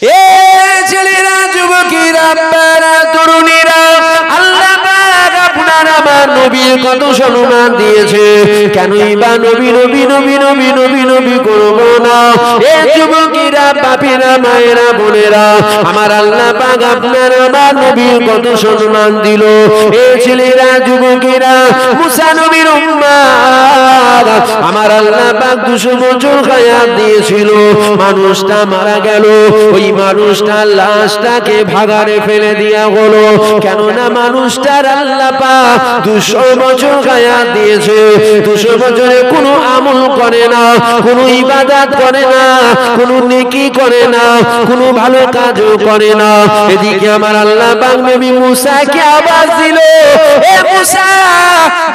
এ ছেলেরা, যুবকেরা, তরুণীরা, আল্লাহ পাক আপনার আমার নবীর কত সম্মান দিয়েছে, কেনই বা নবী নবী নবী নবী নবী নবী করবো না? এ যুবকেরা, বাপেরা, মায়েরা, বোনেরা, আমার আল্লাহ পাক আপনার আমার নবীর কত সম্মান দিল। এ ছেলেরা, যুবকেরা, মুসা নবীর উম্মাত, আমার আল্লাহ পাক 200 বছর হায়াত দিয়েছিল। মানুষটা মারা গেল, ওই মানুষটার লাশটাকে ভাগাড়ে ফেলে দেয়া হলো। কেননা মানুষটার আল্লাহ পাক 200 বছর হায়াত দিয়েছে। 200 বছরে কোনো আমল করে না, কোনো ইবাদত করে না, কোনো নেকি করে না, কোনো ভালো কাজও করে না। এদিকে আমার আল্লাহ পাক নবী মুসাকে আওয়াজ দিল, এ মুসা,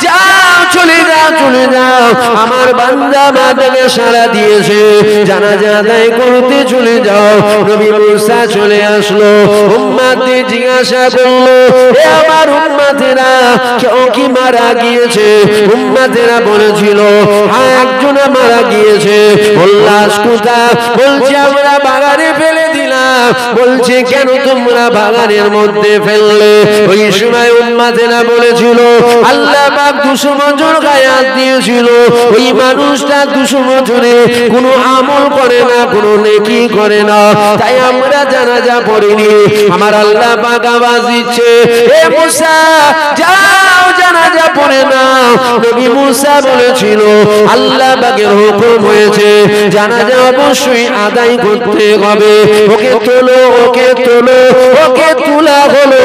যাও, চলে যাও, চলে যাও। আমার বান্দা মাকে সাড়া দিয়েছে, জানাজা আদায় করতে চলে যাও। নবী মুসা চলে আসলো। উম্মতদের জিজ্ঞাসা করলো, এ আমার উম্মতেরা, কেউ কি মারা গিয়েছে? উম্মতেরা বলেছিল, হ্যাঁ, একজন মারা গিয়েছে। লাশ কোথায়? বলছে আমরা বাগানে ফেলে দিলাম। বলছে কেন তোমরা বাগানের মধ্যে ফেললে? ওই সময় উম্মতেরা বলেছিল, আল্লাহ পাক 200 বছর হায়াত দিয়েছিল, ওই মানুষটা 200 বছরে কোনো আমল করে না, কোনো নেকি করে না, তাই আমরা জানাজা পড়িনি। আমার আল্লাহ পাক আওয়াজ দিচ্ছে, এ মুসা, যাও, জানাজা পড়ে নাও। নবী মুসা বলেছিল, আল্লাহ পাকের হুকুম হয়েছে, জানাজা অবশ্যই আদায় করতে হবে। ওকে তোলো, ওকে তোলো, ওকে তোলা হলো।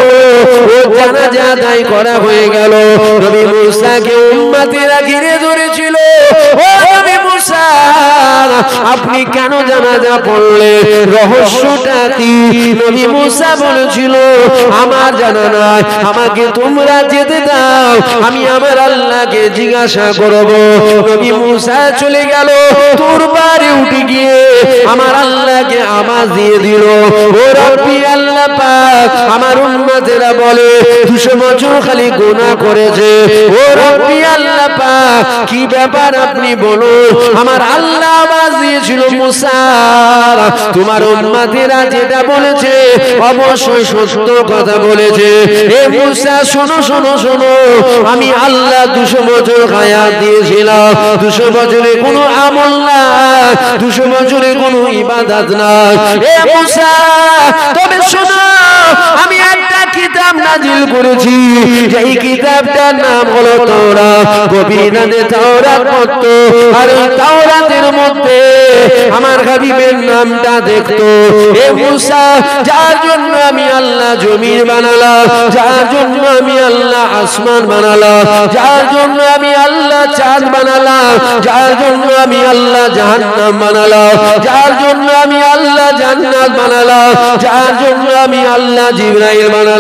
ও জানাজা আদায় করা হয়ে গেল। নবী মুসাকে উম্মতেরা ঘিরে ধরেছিল, ও নবী মুসা, আপনি কেন জানাজা পড়লে? রহস্যটা কি? নবী মুসা বলেছিল, আমার জানা নাই, আমাকে তোমরা যেতে দাও, আমি আমার আল্লাহকে জিজ্ঞাসা করব। নবী মুসা চলে গেল, তোর বাড়ি উঠে গিয়ে আমার আল্লাহকে আওয়াজ দিয়ে দিল, ও রব্বি আল্লাহ পাক, আমার উম্মতেরা বলে 200 বছর খালি গুনাহ করেছে। ও রব্বি আল্লাহ পাক, কি ব্যাপার আপনি বলুন। আমার আল্লাহ আওয়াজ দিয়েছিল, মুসা, তোমার উম্মতেরা যেটা বলেছে অবশ্যই সত্য কথা বলেছে। এ মুসা, শোনো শোনো শোনো, আমি আল্লাহ 200 বছর হায়াত দিয়েছিলাম। 200 বছরে কোনো আমল না, 200 বছরে কোনো ইবাদত না। এ মুসা, তবে শোনো, আমি একটা কিতাব নাজিল করেছি, যেই কিতাবটার নাম হলো তাওরাত। গভীরাতে তাওরাত পড়ত, আর তাওরাতের মধ্যে আমার হাবিবের নামটা দেখতো। এ মুসা, যার জন্য আমি আল্লাহ জমিন বানালাম, যার জন্য আমি আল্লাহ আসমান বানালাম, যার জন্য আমি আল্লাহ চাঁদ বানালাম, যার জন্য আমি আল্লাহ জাহান্নাম বানালাম, যার জন্য আমি আল্লাহ জান্নাত বানালাম, যার জন্য আমি আল্লাহ জিবরাইল বানালাম।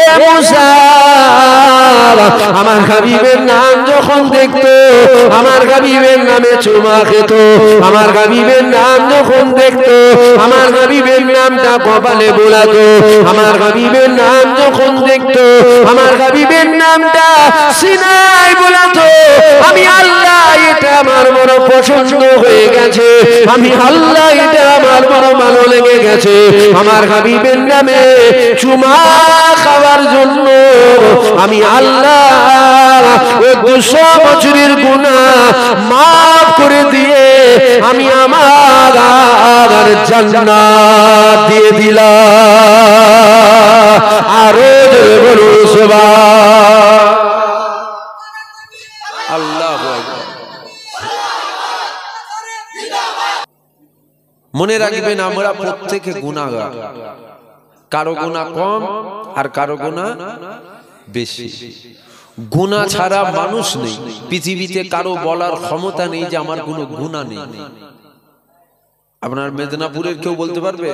এ মুসা, আমার হাবিবের নাম যখন দেখতো, আমার হাবিবের নামে চুমা খেত। আমার হাবিবের নাম যখন দেখতো, আমার হাবিবের নামটা কপালে বোলাতো। আমার হাবিবের নাম যখন দেখতো, আমার হাবিবের নামটা সিনায় বোলাতো। আমি আল্লাহ, এটা আমার বড় পছন্দ হয়ে গেছে, আমি আল্লাহ, এটা আমার বড় ভালো লেগে গেছে। আমার হাবিবের নামে চুমা খাওয়ার জন্য আমি আল্লাহ ও 200 বছরের গুনাহ মাফ করে দিয়ে আমি আমার জান্নাত দিয়ে দিলাম। আরো বলো সুবহান আল্লাহ। মনে রাখবেন, আমরা প্রত্যেকে গুনাহগার, কারো গুনাহ কম আর কারো গুনাহ বেশি। গুনাহ ছাড়া মানুষ নেই পৃথিবীতে, কারো বলার ক্ষমতা নেই যে আমার কোনো গুনাহ নেই। আপনার মেদিনীপুরের কেউ বলতে পারবে?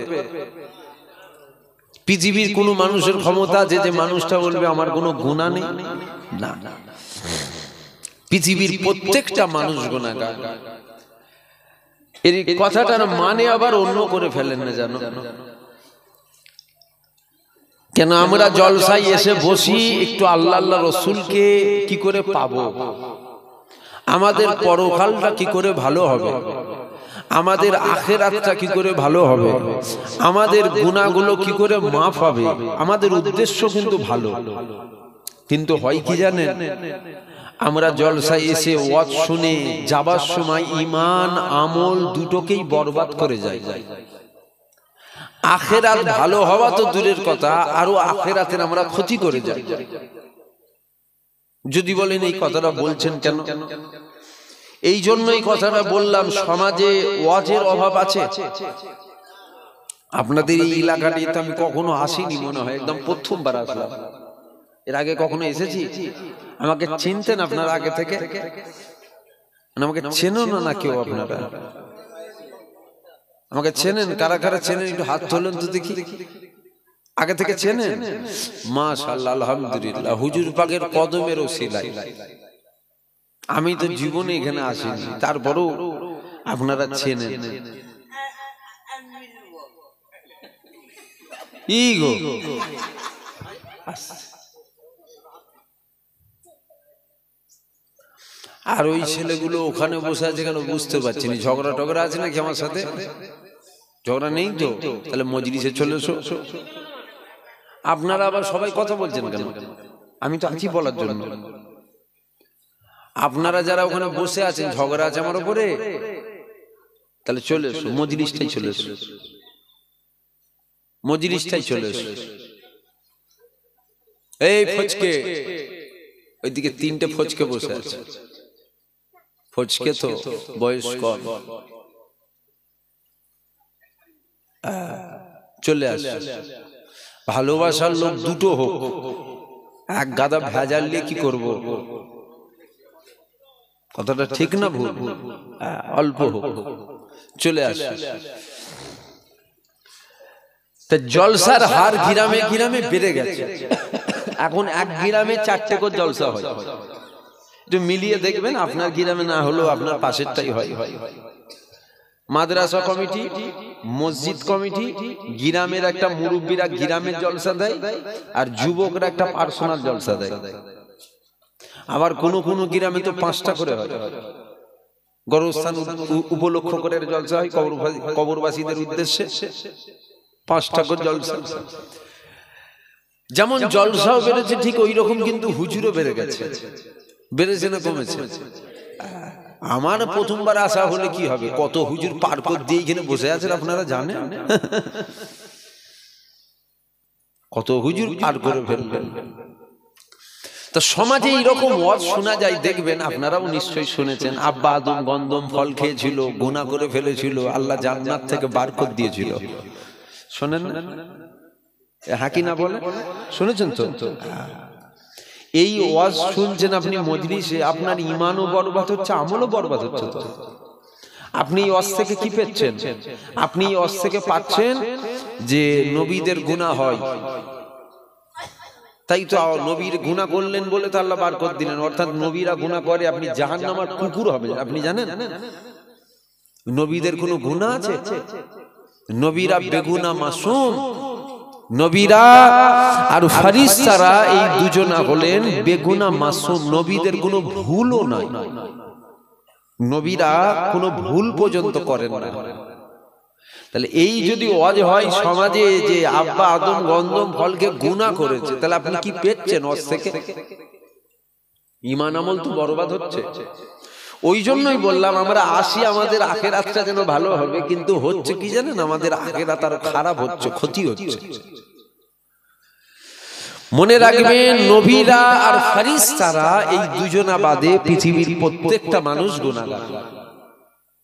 পৃথিবীর কোনো মানুষের ক্ষমতা আছে যে মানুষটা বলবে আমার কোনো গুনাহ নেই? না, পৃথিবীর প্রত্যেকটা মানুষ গুনাহগার। এই কথাটার মানে আবার অন্য করে ফেলেন না, জানো কেন? আমরা জলসায় এসে বসি, একটু আল্লাহ আল্লাহ রসুলকে কি করে পাবো, আমাদের পরকালটা কি করে ভালো হবে, আমাদের আখিরাতটা কি করে ভালো হবে, আমাদের গুনাহগুলো কি করে মাফ হবে, আমাদের উদ্দেশ্য কিন্তু ভালো। কিন্তু হয় কি জানেন, আমরা জলসায় এসে ওয়াজ শুনে যাবার সময় ঈমান আমল দুটোকেই বরবাদ করে যাই। আখিরাত ভালো হওয়া তো দূরের কথা, আরো আখিরাতের আমরা ক্ষতি করে যাই। যদি বলেন এই কথাটা বলছেন কেন, এই জন্যই কথাটা বললাম, সমাজে ওয়াজের অভাব আছে। আপনাদের এই এলাকাটিতে আমি কখনো আসিনি, মনে হয় একদম প্রথমবার আসলাম। এর আগে কখনো এসেছি? আমাকে চিনতেন আপনারা আগে থেকে? আমাকে চেনো না কেউ? আপনারা আমাকে চেনেন? কারা কারা চেনেন একটু হাত তোলেন তো দেখি। আগে থেকে চেনেন? মাশাআল্লাহ, আলহামদুলিল্লাহ। হুজুর পাকের কদমের ওসিলায় আমি তো জীবনে এখানে আসিনি, তারপরেও আপনারা চেনেন। ইগো আর ওই ছেলেগুলো ওখানে বসে আছে কেন বুঝতে পারছি না। ঝগড়া টগড়া আছে নাকি আমার সাথে? ঝগড়া নেই তো? তাহলে মজলিসে চলে এসো। আপনারা আবার সবাই কথা বলছেন কেন? আমি তো আছি বলার জন্য। আপনারা যারা ওখানে বসে আছেন, ঝগড়া আছে আমার উপরে, তাহলে চলে এসো, মজলিসটাই চলে এসো, মজলিসটাই চলে এসো। এই ফচকে, ওইদিকে তিনটে ফচকে বসে আছে। ফচকে তো বয়স কম, চলে আসে। ভালোবাসার লোক দুটো হোক, এক গাদা ভেজাল নিয়ে কি করব? কথাটা ঠিক না ভুল? অল্প হোক, চলে আসে। জলসার হার গ্রামে গ্রামে বেড়ে গেছে। এখন এক গ্রামে 4টে করে জলসা হয়। একটু মিলিয়ে দেখবেন, আপনার গ্রামে না হলেও আপনার পাশেরটাই হয়। মাদ্রাসা কমিটি, মসজিদ কমিটি, গ্রামের একটা মুরব্বীরা গ্রামের জলসা দেয়, আর যুবকরা একটা পার্সোনাল জলসা দেয়। আবার কোন কোন গ্রামে তো 5টা করে হয়। গরস্থান উপলক্ষ করে জলসা হয়, কবরবাসীদের উদ্দেশ্যে 5টা করে জলসা। যেমন জলসাও বেড়েছে, ঠিক ওই রকম কিন্তু হুজুরও বেড়ে গেছে। বেড়েছে না কমেছে? আমার প্রথমবার আসা হলে কি হবে, কত হুজুর পার করে দিয়ে এখানে বসে আছেন আপনারা জানেন? কত হুজুর পার করে ফেলবেন। তো সমাজে এইরকম ওয়াজ শোনা যায়, দেখবেন আপনারাও নিশ্চয়ই শুনেছেন। আব্বা আদম গন্ধম ফল খেয়েছিল, গুনাহ করে ফেলেছিল, আল্লাহ জান্নাত থেকে বার করে দিয়েছিল। শোনেন না? হ্যাঁ কি না বলে? শুনেছেন তো? এই ওয়াজ শুনছেন আপনি মজলিসে, আপনার ঈমানও বরবাদ হচ্ছে, আমলও বরবাদ হচ্ছে। তো আপনি এই ওয়াজ থেকে কি পেয়েছেন? আপনি এই ওয়াজ থেকে পাচ্ছেন যে নবীদের গুনাহ হয়, তাই তো নবীর গুনাহ করলেন বলে তো আল্লাহ বার করে দিলেন। অর্থাৎ নবীরা গুনাহ করে, আপনি জাহান্নামের কুকুর হবেন। আপনি জানেন নবীদের কোনো গুনাহ আছে? নবীরা বেগুনাহ মাসুম। নবীরা আর ফেরেশতারা এই দুজনা হলেন বেগুনাহ মাসুম। নবীদের কোনো ভুলও নাই, নবীরা কোনো ভুল পর্যন্ত করেন না। তাহলে এই যদি ওয়াজ হয় সমাজে যে আব্বা আদম গন্ধম ফলকে গুনাহ করেছে, তাহলে আপনি কি পেচ্ছেন ওয়াজ থেকে? ঈমান আমল তো বরবাদ হচ্ছে। ওই জন্যই বললাম আমরা আসি, আমাদের আখিরাতটা যেন ভালো হবে, কিন্তু হচ্ছে কি জানেন, আমাদের আখিরাত আর খারাপ হচ্ছে, ক্ষতি হচ্ছে। মনে রাখবেন, নবীরা আর ফেরেশতারা এই দুজনা বাদে পৃথিবীর প্রত্যেকটা মানুষ গুনাহগার।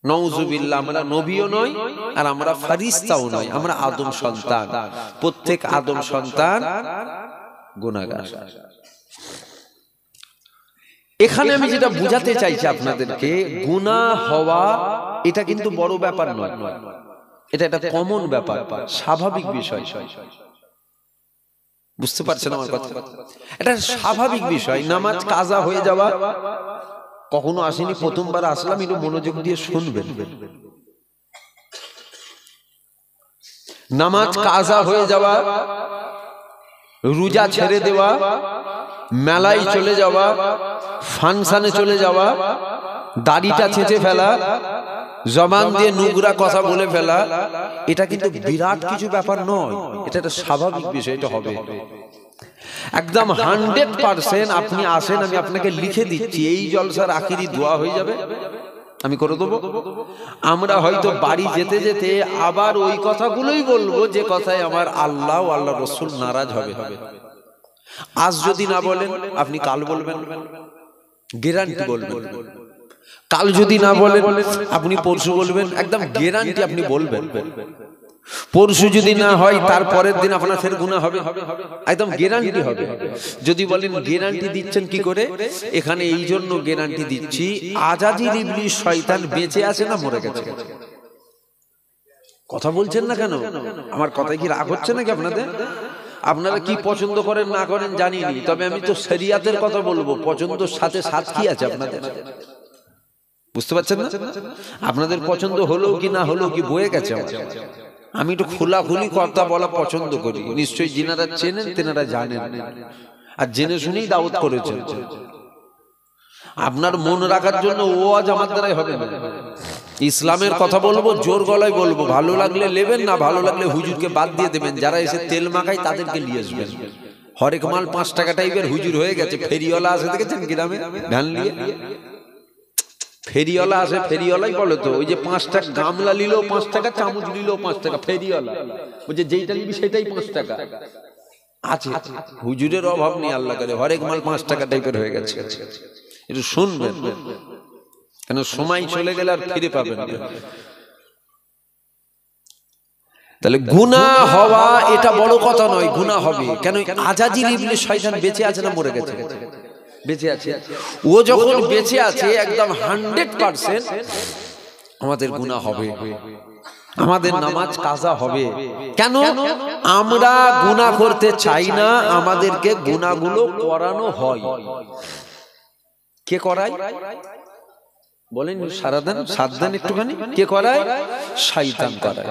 নাউজুবিল্লাহ, আমরা নবীও নই আর আমরা ফেরেশতাও নই, আমরা আদম সন্তান। প্রত্যেক আদম সন্তান গুনাহগার। এখানে আমি যেটা বুঝাতে চাইছি আপনাদেরকে, গুনাহ হওয়া এটা কিন্তু বড় ব্যাপার নয়, এটা একটা কমন ব্যাপার, স্বাভাবিক বিষয়। বুঝতে পারছেন আমার কথা? এটা স্বাভাবিক বিষয়। নামাজ কাজা হয়ে যাওয়া, কখনো আসেনি, প্রথমবার আসলাম, একটু মনোযোগ দিয়ে শুনবেন। নামাজ কাজা হয়ে যাওয়া, রোজা ছেড়ে দেওয়া, মেলায় চলে যাওয়া, ফাংশনে চলে যাওয়া, দাড়িটা ছেঁচে ফেলা, জবান দিয়ে নোংরা কথা বলে ফেলা এটা কিন্তু বিরাট কিছু ব্যাপার নয়, এটা একটা স্বাভাবিক বিষয়, এটা হবে একদম 100%। আপনি আসেন, আমি আপনাকে লিখে দিচ্ছি, এই জলসার আখিরি দোয়া হয়ে যাবে, আমি করে দেবো। আমরা হয়তো বাড়ি যেতে যেতে আবার ওই কথাগুলোই বলবো যে কথায় আমার আল্লাহ ও আল্লাহ রসুল নারাজ হবে। আজ যদি না বলেন আপনি কাল বলবেন, গ্যারান্টি বলবেন। কাল যদি না বলেন আপনি পরশু বলবেন, একদম গ্যারান্টি আপনি বলবেন। পরশু যদি না হয় তার পরের দিন আপনার ফের গুনাহ হবে, একদম গ্যারান্টি হবে। যদি বলেন গ্যারান্টি দিচ্ছেন কি করে, এখানে এই জন্য গ্যারান্টি দিচ্ছি, আজাজিল ইবলিস শয়তান বেঁচে আছে না মরে গেছে? কথা বলছেন না কেন? আমার কথায় কি রাগ হচ্ছে নাকি আপনাদের? আপনারা কি পছন্দ করেন না করেন জানিনি, তবে আমি তো শরিয়াতের কথা বলবো। পছন্দের সাথে সাথ কি আছে আপনাদের? বুঝতে পারছেন না? আপনাদের পছন্দ হলো কি না হলো কি বয়ে গেছে। আমি একটু খোলাখুলি কথা বলা পছন্দ করি। নিশ্চয়ই যিনারা চেনেন তেনারা জানেন, আর জেনে শুনেই দাওয়াত করেছেন। আপনার মন রাখার জন্য ওয়াজ আমার দ্বারাই হবে না। ইসলামের কথা বলবো, জোর গলায় বলবো। ভালো লাগলে নেবেন, না ভালো লাগলে হুজুরকে বাদ দিয়ে দেবেন। যারা এসে তেল মাখায় তাদেরকে নিয়ে আসবেন। হরেক মাল 5 টাকা টাইপের হুজুর হয়ে গেছে। ফেরিওয়ালা আসে দেখেছেন গ্রামে ধান নিয়ে? ফেরিওয়ালা আসে, ফেরিওয়ালাই বলে তো, ওই যে 5 টাকা গামলা নিলেও 5 টাকা, চামচ নিলেও 5 টাকা। ফেরিওয়ালা বলছে যেইটা নিবি সেটাই 5 টাকা আছে। হুজুরের অভাব নেই, আল্লাহ করে হরেক মাল 5 টাকা টাইপের হয়ে গেছে। একটু শুনবেন, কেন সময় চলে গেলে আর ফিরে পাবেন না। তাহলে গুনাহ হওয়া এটা বড় কথা নয়, গুনাহ হবে। কেন? আজাজিল ইবলিস শয়তান বেঁচে আছে না মরে গেছে? বেঁচে আছে। ও যখন বেঁচে আছে একদম 100% আমাদের গুনাহ হবে, আমাদের নামাজ কাজা হবে। কেন? আমরা গুনাহ করতে চাই না, আমাদেরকে গুনাহগুলো করানো হয়। কে করায় বলেন? সারাদিন সাবধান একটুখানি। কে করায়? শয়তান করায়।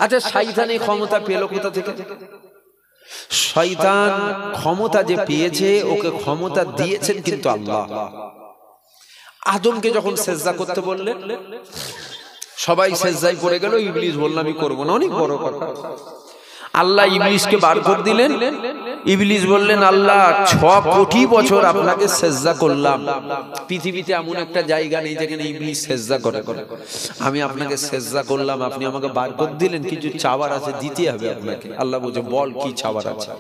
আচ্ছা, শয়তান এই ক্ষমতা পেল কোথা থেকে? শয়তান ক্ষমতা যে পেয়েছে, ওকে ক্ষমতা দিয়েছেন কিন্তু আল্লাহ। আদমকে যখন সেজদা করতে বললেন, সবাই সেজদায় পড়ে গেল। ইবলিস বলল আমি করব না। অনেক বড় কথা। আল্লাহ ইবলিসকে বার করে দিলেন। ইবলিস বললেন আল্লাহ 6 কোটি বছর আপনাকে সেজদা করলাম, পৃথিবীতে এমন একটা জায়গা নেই যেখানে ইবলিস সেজদা করে। আমি আপনাকে সেজদা করলাম, আপনি আমাকে বার করে দিলেন, কিছু চাওয়ার আছে, দিতে হবে আপনাকে। আল্লাহ বলছে বল কি চাওয়ার আছে?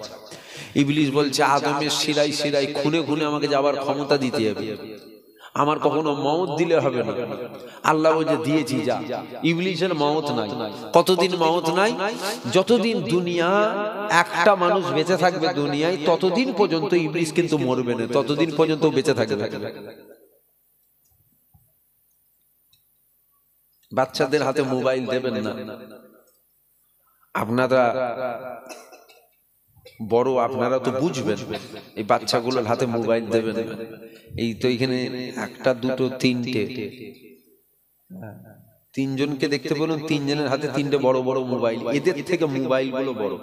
ইবলিস বলছে আদমের শিরায় শিরায় খুনে খুনে আমাকে যাওয়ার ক্ষমতা দিতে হবে, আমার কখনো মওত দিলে হবে না। আল্লাহ বলছে দিয়েছি, যা। ইবলিসের মওত নাই। কতদিন মওত নাই? যতদিন দুনিয়া একটা মানুষ বেঁচে থাকবে দুনিয়ায়, ততদিন পর্যন্ত ইবলিস কিন্তু মরবে না, ততদিন পর্যন্ত বেঁচে থাকবে। বাচ্চাদের হাতে মোবাইল দেবেন না। আপনারা বড়, আপনারা তো বুঝবেন, এই বাচ্চাগুলোর হাতে মোবাইল দেবেন না। এই তো এখানে 1টা 2টো 3টে 3 জনকে দেখতে বলুন, 3 জনের হাতে 3টে বড় বড় মোবাইল। এদের থেকে মোবাইল গুলো বড়।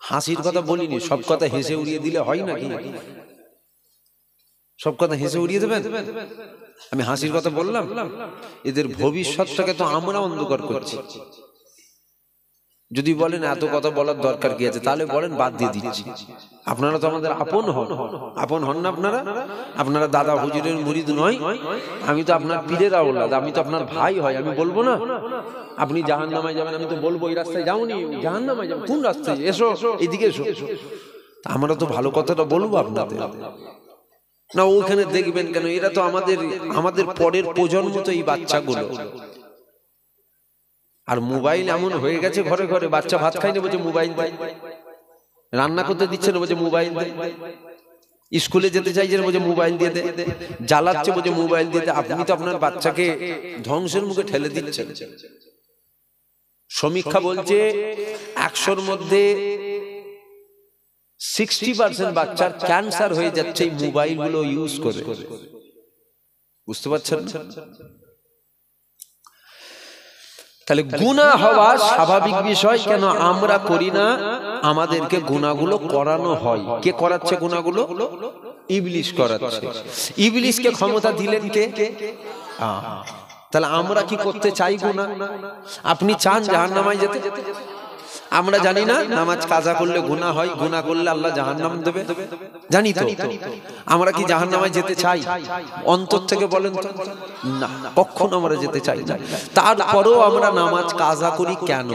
হাসির কথা বলিনি, সব কথা হেসে উড়িয়ে দিলে হয় নাকি? সব কথা হেসে উড়িয়ে দেবেন? আমি হাসির কথা বললাম। এদের ভবিষ্যৎটাকে তো আমরা অন্ধকার করছি। যদি বলেন এত কথা বলার দরকার কি আছে, তাহলে বলেন বাদ দিয়ে দিচ্ছি। আপনারা তো আমাদের আপন হন। আপন হন না আপনারা? আপনারা দাদা হুজুরের মুরিদ নয়, আমি তো আপনার পীরের আওলাদ, আমি তো আপনার ভাই হয়। আমি বলবো না আপনি জাহান্নামায় যাবেন? আমি তো বলবো এই রাস্তায় যাওনি, জাহান্নামায় যাবেন। কোন রাস্তায়? এসো, এদিকে এসো। আমরা তো ভালো কথাটা বলবো আপনাদের না। ওখানে দেখবেন কেন? এরা তো আমাদের পরের প্রজন্ম, তো এই বাচ্চাগুলো। আর মোবাইল এমন হয়ে গেছে ঘরে ঘরে, বাচ্চা ভাত খায় না বলছে মোবাইল দেয়, রান্না করতে দিচ্ছে না বলছে মোবাইল দেয়, স্কুলে যেতে চাইছে না বলছে মোবাইল দিয়ে দে, জ্বালাচ্ছে বলছে মোবাইল দিয়ে দে। আপনি তো আপনার বাচ্চাকে ধ্বংসের মুখে ঠেলে দিচ্ছেন। সমীক্ষা বলছে 100-র মধ্যে 60% বাচ্চার ক্যান্সার হয়ে যাচ্ছে এই মোবাইল গুলো ইউজ করে। বুঝতে পারছেন? তাহলে গুনাহ হওয়া স্বাভাবিক বিষয়। কেন আমরা করি না? আমাদেরকে গুনাহগুলো করানো হয়। কে করাচ্ছে গুনাহগুলো? ইবলিস করাচ্ছে। ইবলিসকে ক্ষমতা দিলেন কে? তাহলে আমরা কি করতে চাই গুনাহ? আপনি চান জাহান্নামায় যেতে? আমরা জানি না নামাজ কাজা করলে গুনাহ হয়, গুনাহ করলে আল্লাহ জাহান্নাম দেবে, জানি তো। আমরা কি জাহান্নামায় যেতে চাই? অন্তর থেকে বলেন তো না, কখনো আমরা যেতে চাই না। তারপরেও আমরা নামাজ কাজা করি কেন?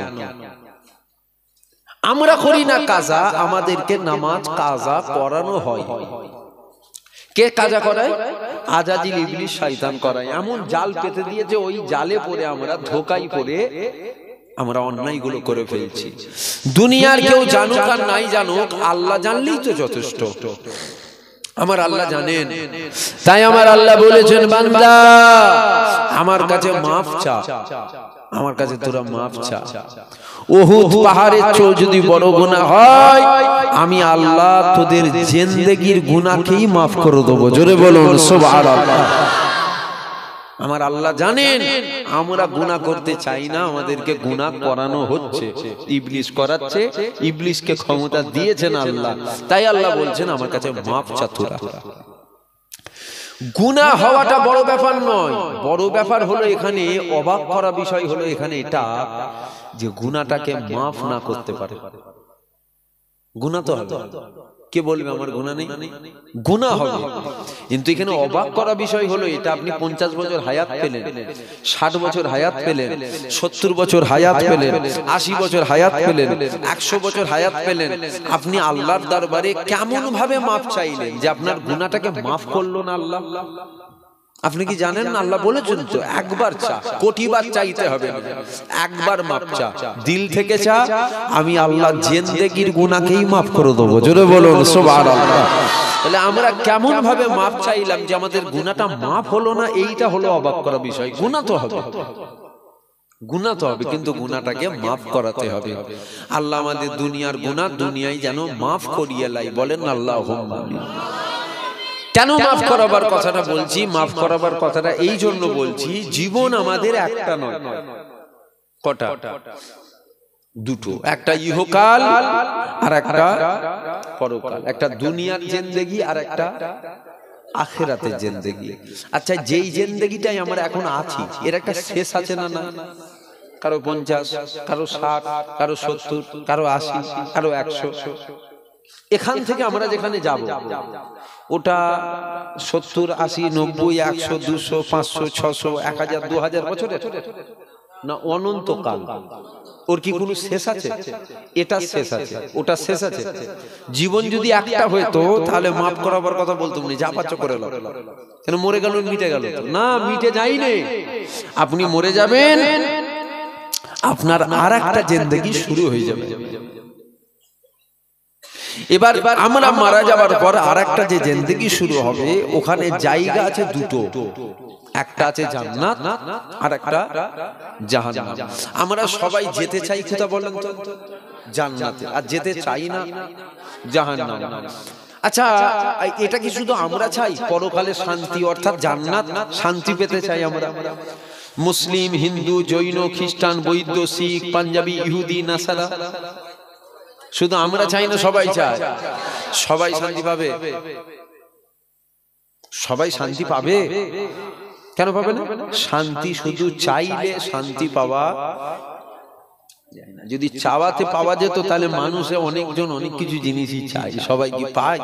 আমরা করি না কাজা, আমাদেরকে নামাজ কাজা করানো হয়। কে কাজা করায়? আজাজিল ইবলিস শয়তান করায়। এমন জাল পেতে দিয়েছে, ওই জালে পড়ে আমরা ধোঁকায় পড়ে আমরা অন্যায়গুলো করে ফেলছি। দুনিয়ার কেউ জানুক আর নাই জানুক, আল্লাহ জানলেই তো যথেষ্ট। আমার আল্লাহ জানেন, তাই আমার আল্লাহ বলেছেন, বান্দা আমার কাছে মাফ চা, আমার কাছে তোরা মাফ চা। উহুদ পাহাড়ের চেয়ে যদি বড় গুনাহ হয়, আমি আল্লাহ তোদের জিন্দেগির গুনাহকেই মাফ করে দেব। জোরে বলুন সুবহানাল্লাহ। আমার আল্লাহ জানেন আমরা গুনাহ করতে চাই না, আমাদেরকে গুনাহ করানো হচ্ছে, ইবলিস করাচ্ছে। ইবলিসকে ক্ষমতা দিয়েছেন আল্লাহ, তাই আল্লাহ বলছেন আমার কাছে মাফ চা তোরা। গুনাহ হওয়াটা বড় ব্যাপার নয়, বড় ব্যাপার হলো এখানে অবাক করা বিষয় হলো এখানে এটা যে গুনাহটাকে মাফ না করতে পারে। গুনাহ তো হবে, কে বলবে আমার গুনাহ নেই? গুনাহ হবে, কিন্তু এখানে অবাক করা বিষয় হলো এটা আপনি 50 বছর হায়াত পেলেন, 60 বছর হায়াত পেলেন, 70 বছর হায়াত পেলেন, 80 বছর হায়াত পেলেন, 100 বছর হায়াত পেলেন, আপনি আল্লাহর দরবারে কেমন ভাবে মাফ চাইলেন যে আপনার গুনাহটাকে মাফ করলো না আল্লাহ? আপনি কি জানেন না আল্লাহ বলেছেন তো একবার চা, কোটিবার চাইতে হবে না, একবার মাফ চা, দিল থেকে চা, আমি আল্লাহ জিন্দেগির গুনাহকেই মাফ করে দেব। জোরে বলুন সুবহানাল্লাহ। তাহলে আমরা কেমন ভাবে মাফ চাইলাম যে আমাদের গুনাহটা মাফ হলো না, এইটা হলো অবাক করা বিষয়। গুনাহ তো হবে, গুনাহ তো হবে, কিন্তু গুনাহটাকে মাফ করাতে হবে। আল্লাহ আমাদের দুনিয়ার গুনাহ দুনিয়ায় যেন মাফ করিয়ে লাই, বলেন আল্লাহুম্মা আমিন। কেন মাফ করাবার কথাটা বলছি? মাফ করাবার কথাটা এই জন্য বলছি, জীবন আমাদের একটা নয়, কটা? দুটো, একটা ইহকাল আর একটা পরকাল, একটা দুনিয়ার জিন্দেগি আর একটা আখিরাতের জিন্দেগি। আচ্ছা, যেই জিন্দেগিটাই আমরা এখন আছি এর একটা শেষ আছে না? না, কারো 50, কারো 60, কারো 70, কারো 80, কারো 100। এখান থেকে আমরা যেখানে যাব ওটা 70, 80, 90, 100, 200, 500, 600, 1000, 2000 বছরের না অনন্তকাল? ওর কি কোনো শেষ আছে? এটা শেষ আছে, ওটা শেষ আছে। জীবন যদি একটা হইতো তাহলে মাফ করাবার কথা বলতাম না, যা পাচ্ছ করে নাও, কেন মরে গেল মিটে গেল না? মিটে যায়নি, আপনি মরে যাবেন, আপনার আর একটা জিন্দেগি শুরু হয়ে যাবে। এবার আমরা মারা যাবার পর আর একটা যে জিন্দেগি শুরু হবে, ওখানে জায়গা আছে দুটো, একটা আছে জান্নাত আর একটা জাহান্নাম। আমরা সবাই যেতে চাই কোথা বলেন তো? জান্নাতে, আর যেতে চাই না জাহান্নাম। আচ্ছা, এটা কি শুধু আমরা চাই? পরকালে শান্তি অর্থাৎ জান্নাত, শান্তি পেতে চাই আমরা? মুসলিম, হিন্দু, জৈন, খ্রিস্টান, বৌদ্ধ, শিখ, পাঞ্জাবি, ইহুদি, নাসারা, শুধু আমরা চাই না সবাই চায়? সবাই শান্তি পাবে? সবাই শান্তি পাবে? কেন পাবে না? শান্তি শুধু চাইলে শান্তি পাওয়া, যদি চাওয়াতে পাওয়া যেত তাহলে মানুষে অনেকজন অনেক কিছু জিনিসই চায়, সবাই কি পায়?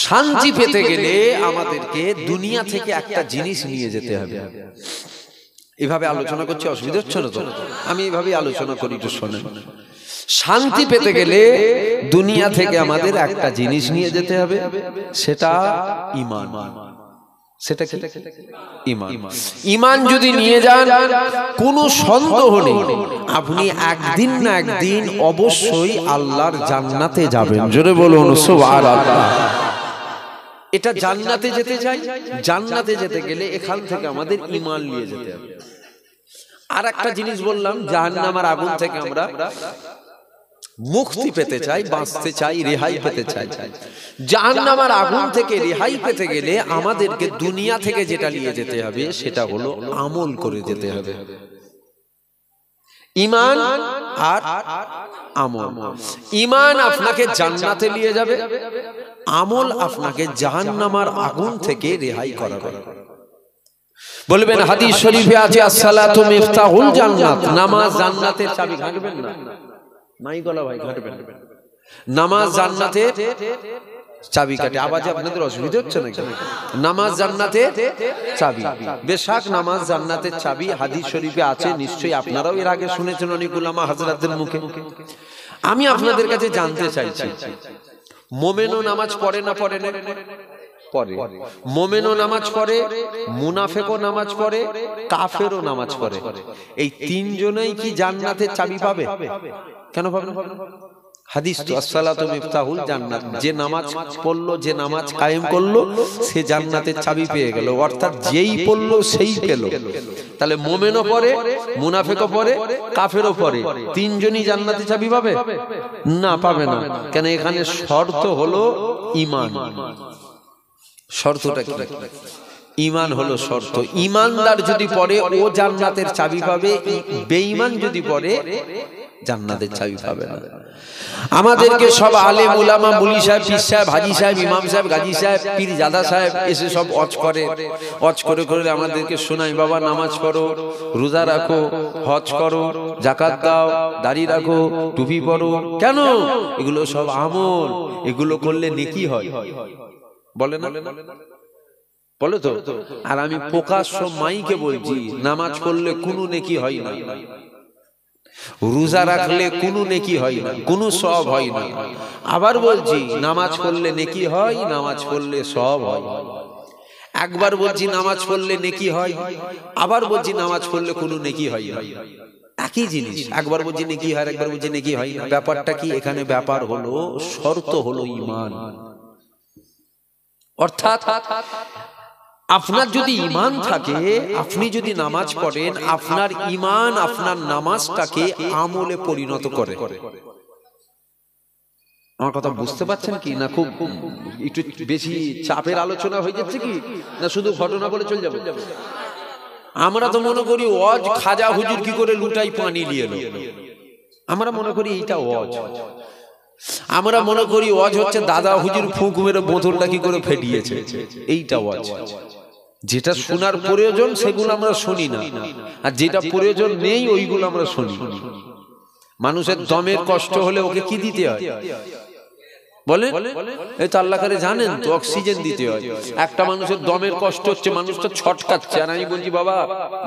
শান্তি পেতে গেলে আমাদেরকে দুনিয়া থেকে একটা জিনিস নিয়ে যেতে হবে। এভাবে আলোচনা করছি, অসুবিধা হচ্ছে না তো? আমি এভাবেই আলোচনা করি, একটু শোনেন। শান্তি পেতে গেলে দুনিয়া থেকে আমাদের একটা জিনিস নিয়ে যেতে হবে, সেটা ঈমান। সেটা কি? ঈমান। ঈমান যদি নিয়ে যান, কোনো সন্দেহ নেই আপনি একদিন না একদিন অবশ্যই আল্লাহর জান্নাতে যাবেন। জোরে বলুন সুবহানাল্লাহ। এটা জান্নাতে যেতে চাই, জান্নাতে যেতে গেলে এখান থেকে আমাদের ঈমান নিয়ে যেতে হবে। আর একটা জিনিস বললাম, জাহান্নামের আগুন থেকে আমরা মুক্তি পেতে চাই, বাঁচতে চাই, রেহাই পেতে চাই। জাহান্নামের আগুন থেকে রেহাই পেতে গেলে আমাদেরকে দুনিয়া থেকে যেটা নিয়ে যেতে হবে সেটা হলো আমল করে যেতে হবে। ঈমান আর আমল। ঈমান আপনাকে জান্নাতে নিয়ে যাবে, আমল আপনাকে জাহান্নামের আগুন থেকে রেহাই করাবে। বলবেন হাদিস শরীফে আছে আসসালাতু মিফতাহুল জান্নাত, নামাজ জান্নাতের চাবি। ঘাটবেন না মাই গলা ভাই, ঘাটবেন। নামাজ জান্নাতের চাবি কাটে। আওয়াজে আপনাদের অসুবিধা হচ্ছে নাকি? নামাজ জান্নাতের চাবি, বেশাক নামাজ জান্নাতের চাবি হাদিস শরীফে আছে, নিশ্চয়ই আপনারাও এর আগে শুনেছেন অনেক উলামা হযরতদের মুখে। আমি আপনাদের কাছে জানতে চাইছি, মুমিনও নামাজ পড়ে না পড়ে না? পড়ে। মুমিনও নামাজ পড়ে, মুনাফিকও নামাজ পড়ে, কাফেরও নামাজ পড়ে। এই তিনজনেই কি জান্নাতের চাবি পাবে? কেন পাবে না? হাদিস তো আসসালাতু মিফতাহুল জান্নাত, যে নামাজ পড়লো, যে নামাজ কায়েম করলো, সে জান্নাতের চাবি পেয়ে গেল। অর্থাৎ যেই পড়লো সেই পেল। তাহলে মুমিনও পড়ে, মুনাফিকও পড়ে, কাফেরও পড়ে, তিনজনই জান্নাতের চাবি পাবে না? পাবে না। কেন? এখানে শর্ত হলো ঈমান। শর্তটা কি? ঈমান হলো শর্ত। ঈমানদার যদি পড়ে ও জান্নাতের চাবি পাবে, বেঈমান যদি পড়ে জান্নাতের চাবি পাবে না। আমাদেরকে সব আলেম উলামা, মুলি সাহেব, পীর সাহেব, হাজী সাহেব, ইমাম সাহেব, গাজী সাহেব, পীর জাদা সাহেব এসে সব ওয়াজ করে, ওয়াজ করে করে আমাদেরকে শোনায়, বাবা নামাজ পড়ো, রোজা রাখো, হজ করো, যাকাত দাও, দাড়ি রাখো, টুপি পরো। কেন? এগুলো সব আমল, এগুলো করলে নেকি হয়। বলে না? বলে তো। আর আমি প্রকাশ্য মাইকে বলছি, নামাজ পড়লে কোনো নেকি হয় না, রোজা রাখলে কোনো নেকি হয় না, কোনো সওয়াব হয় না। আবার বলছি, নামাজ পড়লে নেকি হয়, নামাজ পড়লে সওয়াব হয়। একবার বলছি নামাজ পড়লে নেকি হয়, আবার বলছি নামাজ পড়লে কোনো নেকি হয় না। একই জিনিস। একবার বলছি নেকি হয়, একবার বলছি নেকি হয় না। ব্যাপারটা কি? এখানে ব্যাপার হলো, শর্ত হলো ঈমান। অর্থাৎ আপনার যদি ঈমান থাকে, আপনি যদি নামাজ পড়েন, আপনার ঈমান আপনার নামাজটাকে আমলে পরিণত করে। আমার কথা বুঝতে পারছেন কি না? খুব একটু বেশি চাপের আলোচনা হয়ে যাচ্ছে কি না শুধু ঘটনা বলে চলে যাবে? আমরা তো মনে করি ওয়াজ খাজা হুজুর কি করে লুটাই পানি নিয়ে এলো, আমরা মনে করি এইটা ওয়াজ। আমরা মনে করি ওয়াজ হচ্ছে দাদা হুজুর ফুঁক মেরে বোতলটা কি করে ফেটিয়েছে, এইটা ওয়াজ। যেটা শোনার প্রয়োজন সেগুলো আমরা শুনি না, আর যেটা প্রয়োজন নেই ওইগুলো আমরা শুনি। মানুষের দমের কষ্ট হলে ওকে কি দিতে হয় বলেন? এই তো আল্লাহ করে জানেন তো, অক্সিজেন দিতে হয়। একটা মানুষের দমের কষ্ট হচ্ছে, মানুষটা ছটকাচ্ছে, আর আমি বলছি বাবা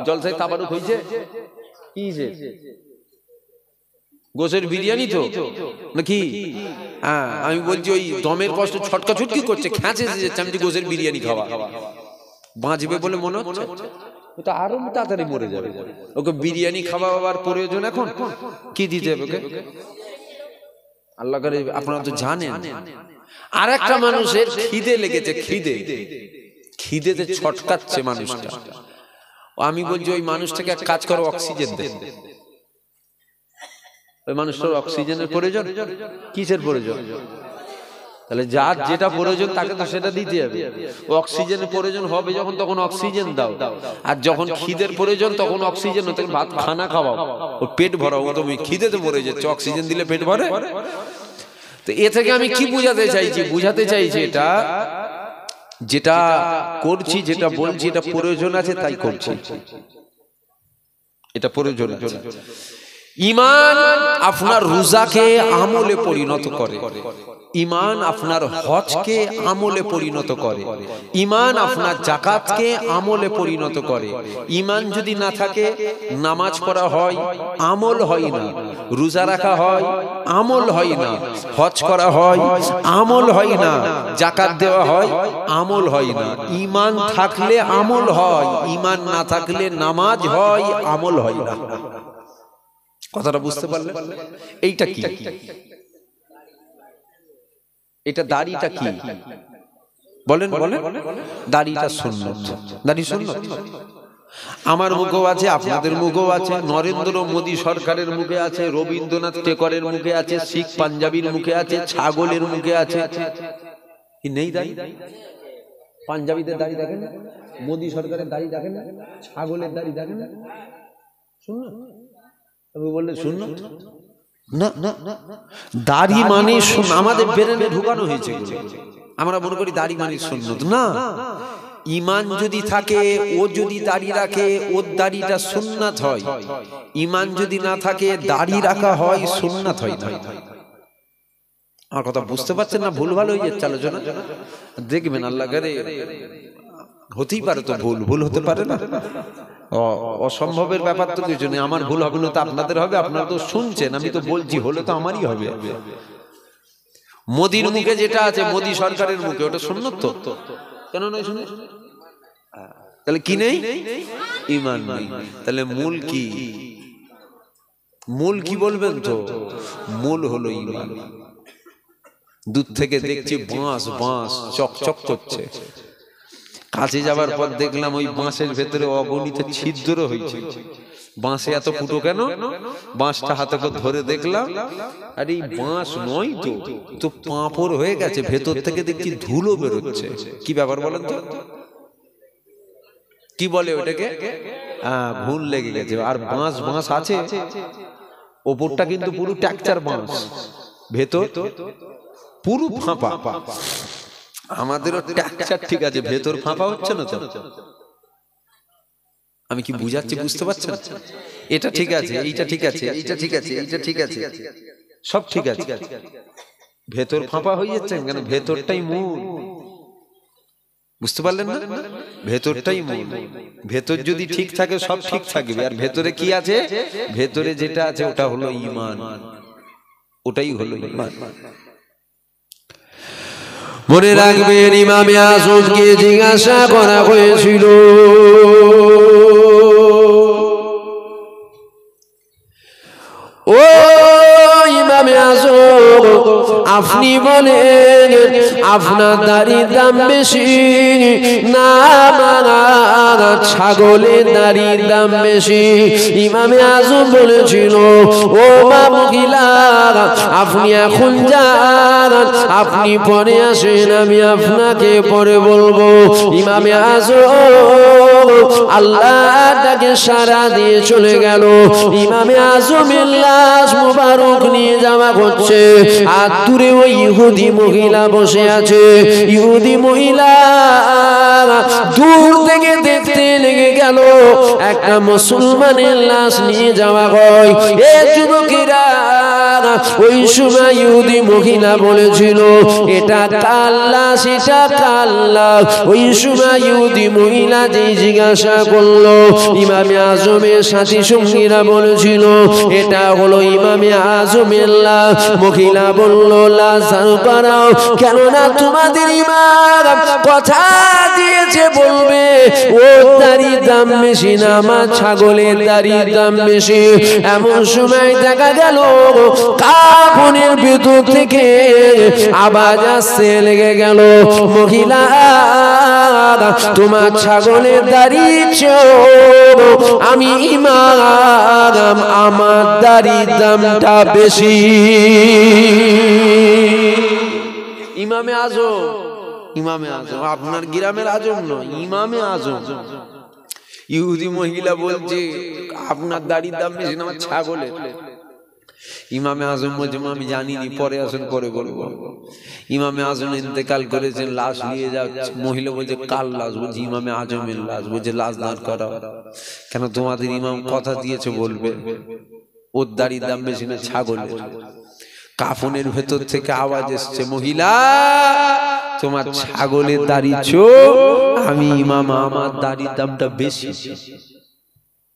জলসায় তাবারুক হয়েছে, কি গোশের বিরিয়ানি তো নাকি? হ্যাঁ, আমি বলছি ওই দমের কষ্ট ছটকা ছুটকি করছে, খেঁচে যাচ্ছে, আমি গোশের বিরিয়ানি খাওয়া, বাঁচবে বলে মনে হচ্ছে, তো আরো তাড়াতাড়ি মরে যাবে। ওকে বিরিয়ানি খাওয়াবার প্রয়োজন এখন কি দিতে হবে ওকে? আল্লাহ করে আপনারা তো জানেন। আর একটা মানুষের খিদে লেগেছে, খিদেতে ছটকাচ্ছে মানুষটা, আমি বলছি ওই মানুষটাকে এক কাজ করো, অক্সিজেন দেন। ওই মানুষটার অক্সিজেনের প্রয়োজন, কিসের প্রয়োজন? তাহলে যার যেটা প্রয়োজন তাকে তো সেটা দিতে হবে। অক্সিজেনের প্রয়োজন হবে যখন, তখন অক্সিজেন দাও, আর যখন খিদের প্রয়োজন তখন অক্সিজেন, তখন ভাত খানা খাওয়াও, ও পেট ভরাও। ও তো খিদেতে মরে যাচ্ছে, অক্সিজেন দিলে পেট ভরে? তো এ থেকে আমি কি বুঝাতে চাইছি? বুঝাতে চাইছি এটা যেটা করছি, যেটা বলছি, এটা প্রয়োজন আছে তাই করছি, এটা প্রয়োজন আছে। ঈমান আপনার রোজাকে আমলে পরিণত করে, ঈমান আপনার হজকে আমলে পরিণত করে, ঈমান আপনার যাকাতকে আমলে পরিণত করে। ঈমান যদি না থাকে, নামাজ পড়া হয় আমল হয় না, রোজা রাখা হয় আমল হয় না, হজ করা হয় আমল হয় না, যাকাত দেওয়া হয় আমল হয় না। ঈমান থাকলে আমল হয়, ঈমান না থাকলে নামাজ হয়, আমল হয় না। কথাটা বুঝতে পারলেন? এইটা কি? এটা দাড়িটা কি বলেন? বলেন দাড়িটা সুন্নাত, দাড়ি সুন্নাত। আমার মুখেও আছে, আপনাদের মুখেও আছে, নরেন্দ্র মোদী সরকারের মুখে আছে, রবীন্দ্রনাথ টেগরের মুখে আছে, শিখ পাঞ্জাবির মুখে আছে, ছাগলের মুখে আছে। কি নেই দাড়ি? পাঞ্জাবিদের দাড়ি দেখেন, মোদী সরকারের দাড়ি দেখেন, ছাগলের দাড়ি দেখেন, সুন্নাত। বললে সুন্নাত না, দাড়ি মানে আমাদের ব্রেনে ঢুকানো হয়েছে, আমরা মনে করি দাড়ি মানে সুন্নাত। না, ইমান যদি থাকে, ও যদি দাড়ি রাখে, ওর দাড়িটা সুন্নাত হয়। ইমান যদি না থাকে, দাড়ি রাখা হয় সুন্নাত হয় না। আমার কথা বুঝতে পারছেন না? ভুল ভালো হয়ে যাচ্ছে আলোচনা। দেখবেন আল্লাহ করে, হতেই পারে তো ভুল হতে পারে না, অসম্ভবের ব্যাপার তো কিছু নেই। আমার ভুল হবে না তো আপনাদের হবে, আপনারা তো শুনছেন, আমি তো বলছি, হলে তো আমারই হবে। মোদির মুখে যেটা আছে, মোদি সরকারের মুখে, ওটা সুন্নাত তো, কেন নয় শুনে? তাহলে কি নেই? ঈমান নেই। তাহলে মূল কি? মূল কি বলবেন তো? মূল হলো ঈমান। দূর থেকে দেখছি বাঁশ বাঁশ চকচক করছে, কাছে যাবার পর দেখলাম ওই বাঁশের ভেতরে অগণিত ছিদ্র হয়েছে। বাঁশে এত ফুটো কেন? বাঁশটা হাতে করে ধরে দেখলাম, আর এই বাঁশ নয় তো, তো পাঁপড় হয়ে গেছে, ভেতর থেকে দেখছি ধুলো বেরোচ্ছে। কি ব্যাপার বলেন তো? কি বলে ওটাকে? ঘুণ লেগে গেছে। আর বাঁশ বাঁশ আছে, ওপরটা কিন্তু পুরো ট্যাকচার বাঁশ, ভেতর পুরো ফাঁপা। আমাদেরও ট্যাকচার ঠিক আছে, ভেতর ফাঁপা হচ্ছে না তো? আমি কি বুঝাচ্ছি বুঝতে পারছেন? এটা ঠিক আছে, এইটা ঠিক আছে, এইটা ঠিক আছে, এইটা ঠিক আছে, সব ঠিক আছে, ভেতর ফাঁপা হয়ে যাচ্ছে কেন? ভেতরটাই মূল, বুঝতে পারলেন না? ভেতরটাই মূল। ভেতর যদি ঠিক থাকে সব ঠিক থাকবে। আর ভেতরে কি আছে? ভেতরে যেটা আছে ওটা হলো ঈমান, ওটাই হলো ঈমান। মনে রাখবেন, ইমামে আজমকে জিজ্ঞাসা করা হয়েছিল, ও ইমামে আজম, আপনি বলেন আপনার দাড়ির দাম বেশি না ছাগলের দাড়ির দাম বেশি? ইমামে আজম বলেছিল, ও মা মহিলা, আপনি এখন যান, আপনি পরে আসেন, আমি আপনাকে পরে বলবো। ইমামে আজম আল্লাহটাকে সারা দিয়ে চলে গেল। ইমামে আজমের লাশ মুবারক নিয়ে যাওয়া হচ্ছে, আর দূরে ওই ইহুদি মহিলা বসে আছে। ইহুদি মহিলা দূর থেকে দেখতে লেগে গেল, একটা মুসলমানের লাশ নিয়ে যাওয়া হয়। এ যুবকেরা, ওই সময় ইহুদি মহিলা বলেছিল, এটা কার লাশ, এটা কার লাশ? ওই সময় ইহুদি মহিলা যে জিজ্ঞাসা করলো, ইমামে আজমের সাথী সঙ্গীরা বলেছিল, এটা হলো ইমামে আজমের লাশ। মহিলা বলল, লাশ ঝাড়ু করাও, কেননা তোমাদের ইমাম কথা দিয়েছে, বলবে ও দাড়ির দাম বেশি না আমার ছাগলের দাড়ির দাম বেশি। এমন সময় দেখা গেল কাফনের ভিতর থেকে আওয়াজ আসতে লেগে গেল, মহিলা, তোমার ছাগলের দাড়ি ছোট, আমি ইমাম, আমার দাড়ির দামটা বেশি। ইমামে আজম, ইমামে আজম, আপনার গ্রামের আজম নয়, ইমামে আজম। ইহুদি মহিলা বলছে, আপনার দাড়ির দাম বেশি না আমার ছাগলের। ইমামে আজম বলছে, আমি জানিনি, পরে আসুন, পরে বলবো। ইমামে আজম ইন্তেকাল করেছেন, লাশ নিয়ে যাচ্ছে। মহিলা বলছে, কার লাশ? বলছে, ইমামে আজমের লাশ। বলছে, লাশ দাঁড় করাও। কেন? তোমাদের ইমাম কথা দিয়েছে, বলবে ওর দাড়ির দাম বেশি না ছাগলের। কাফনের ভেতর থেকে আওয়াজ এসছে, মহিলা, তোমার ছাগলের দাড়ি ছোট, আমি ইমাম, আমার দাড়ির দামটা বেশি।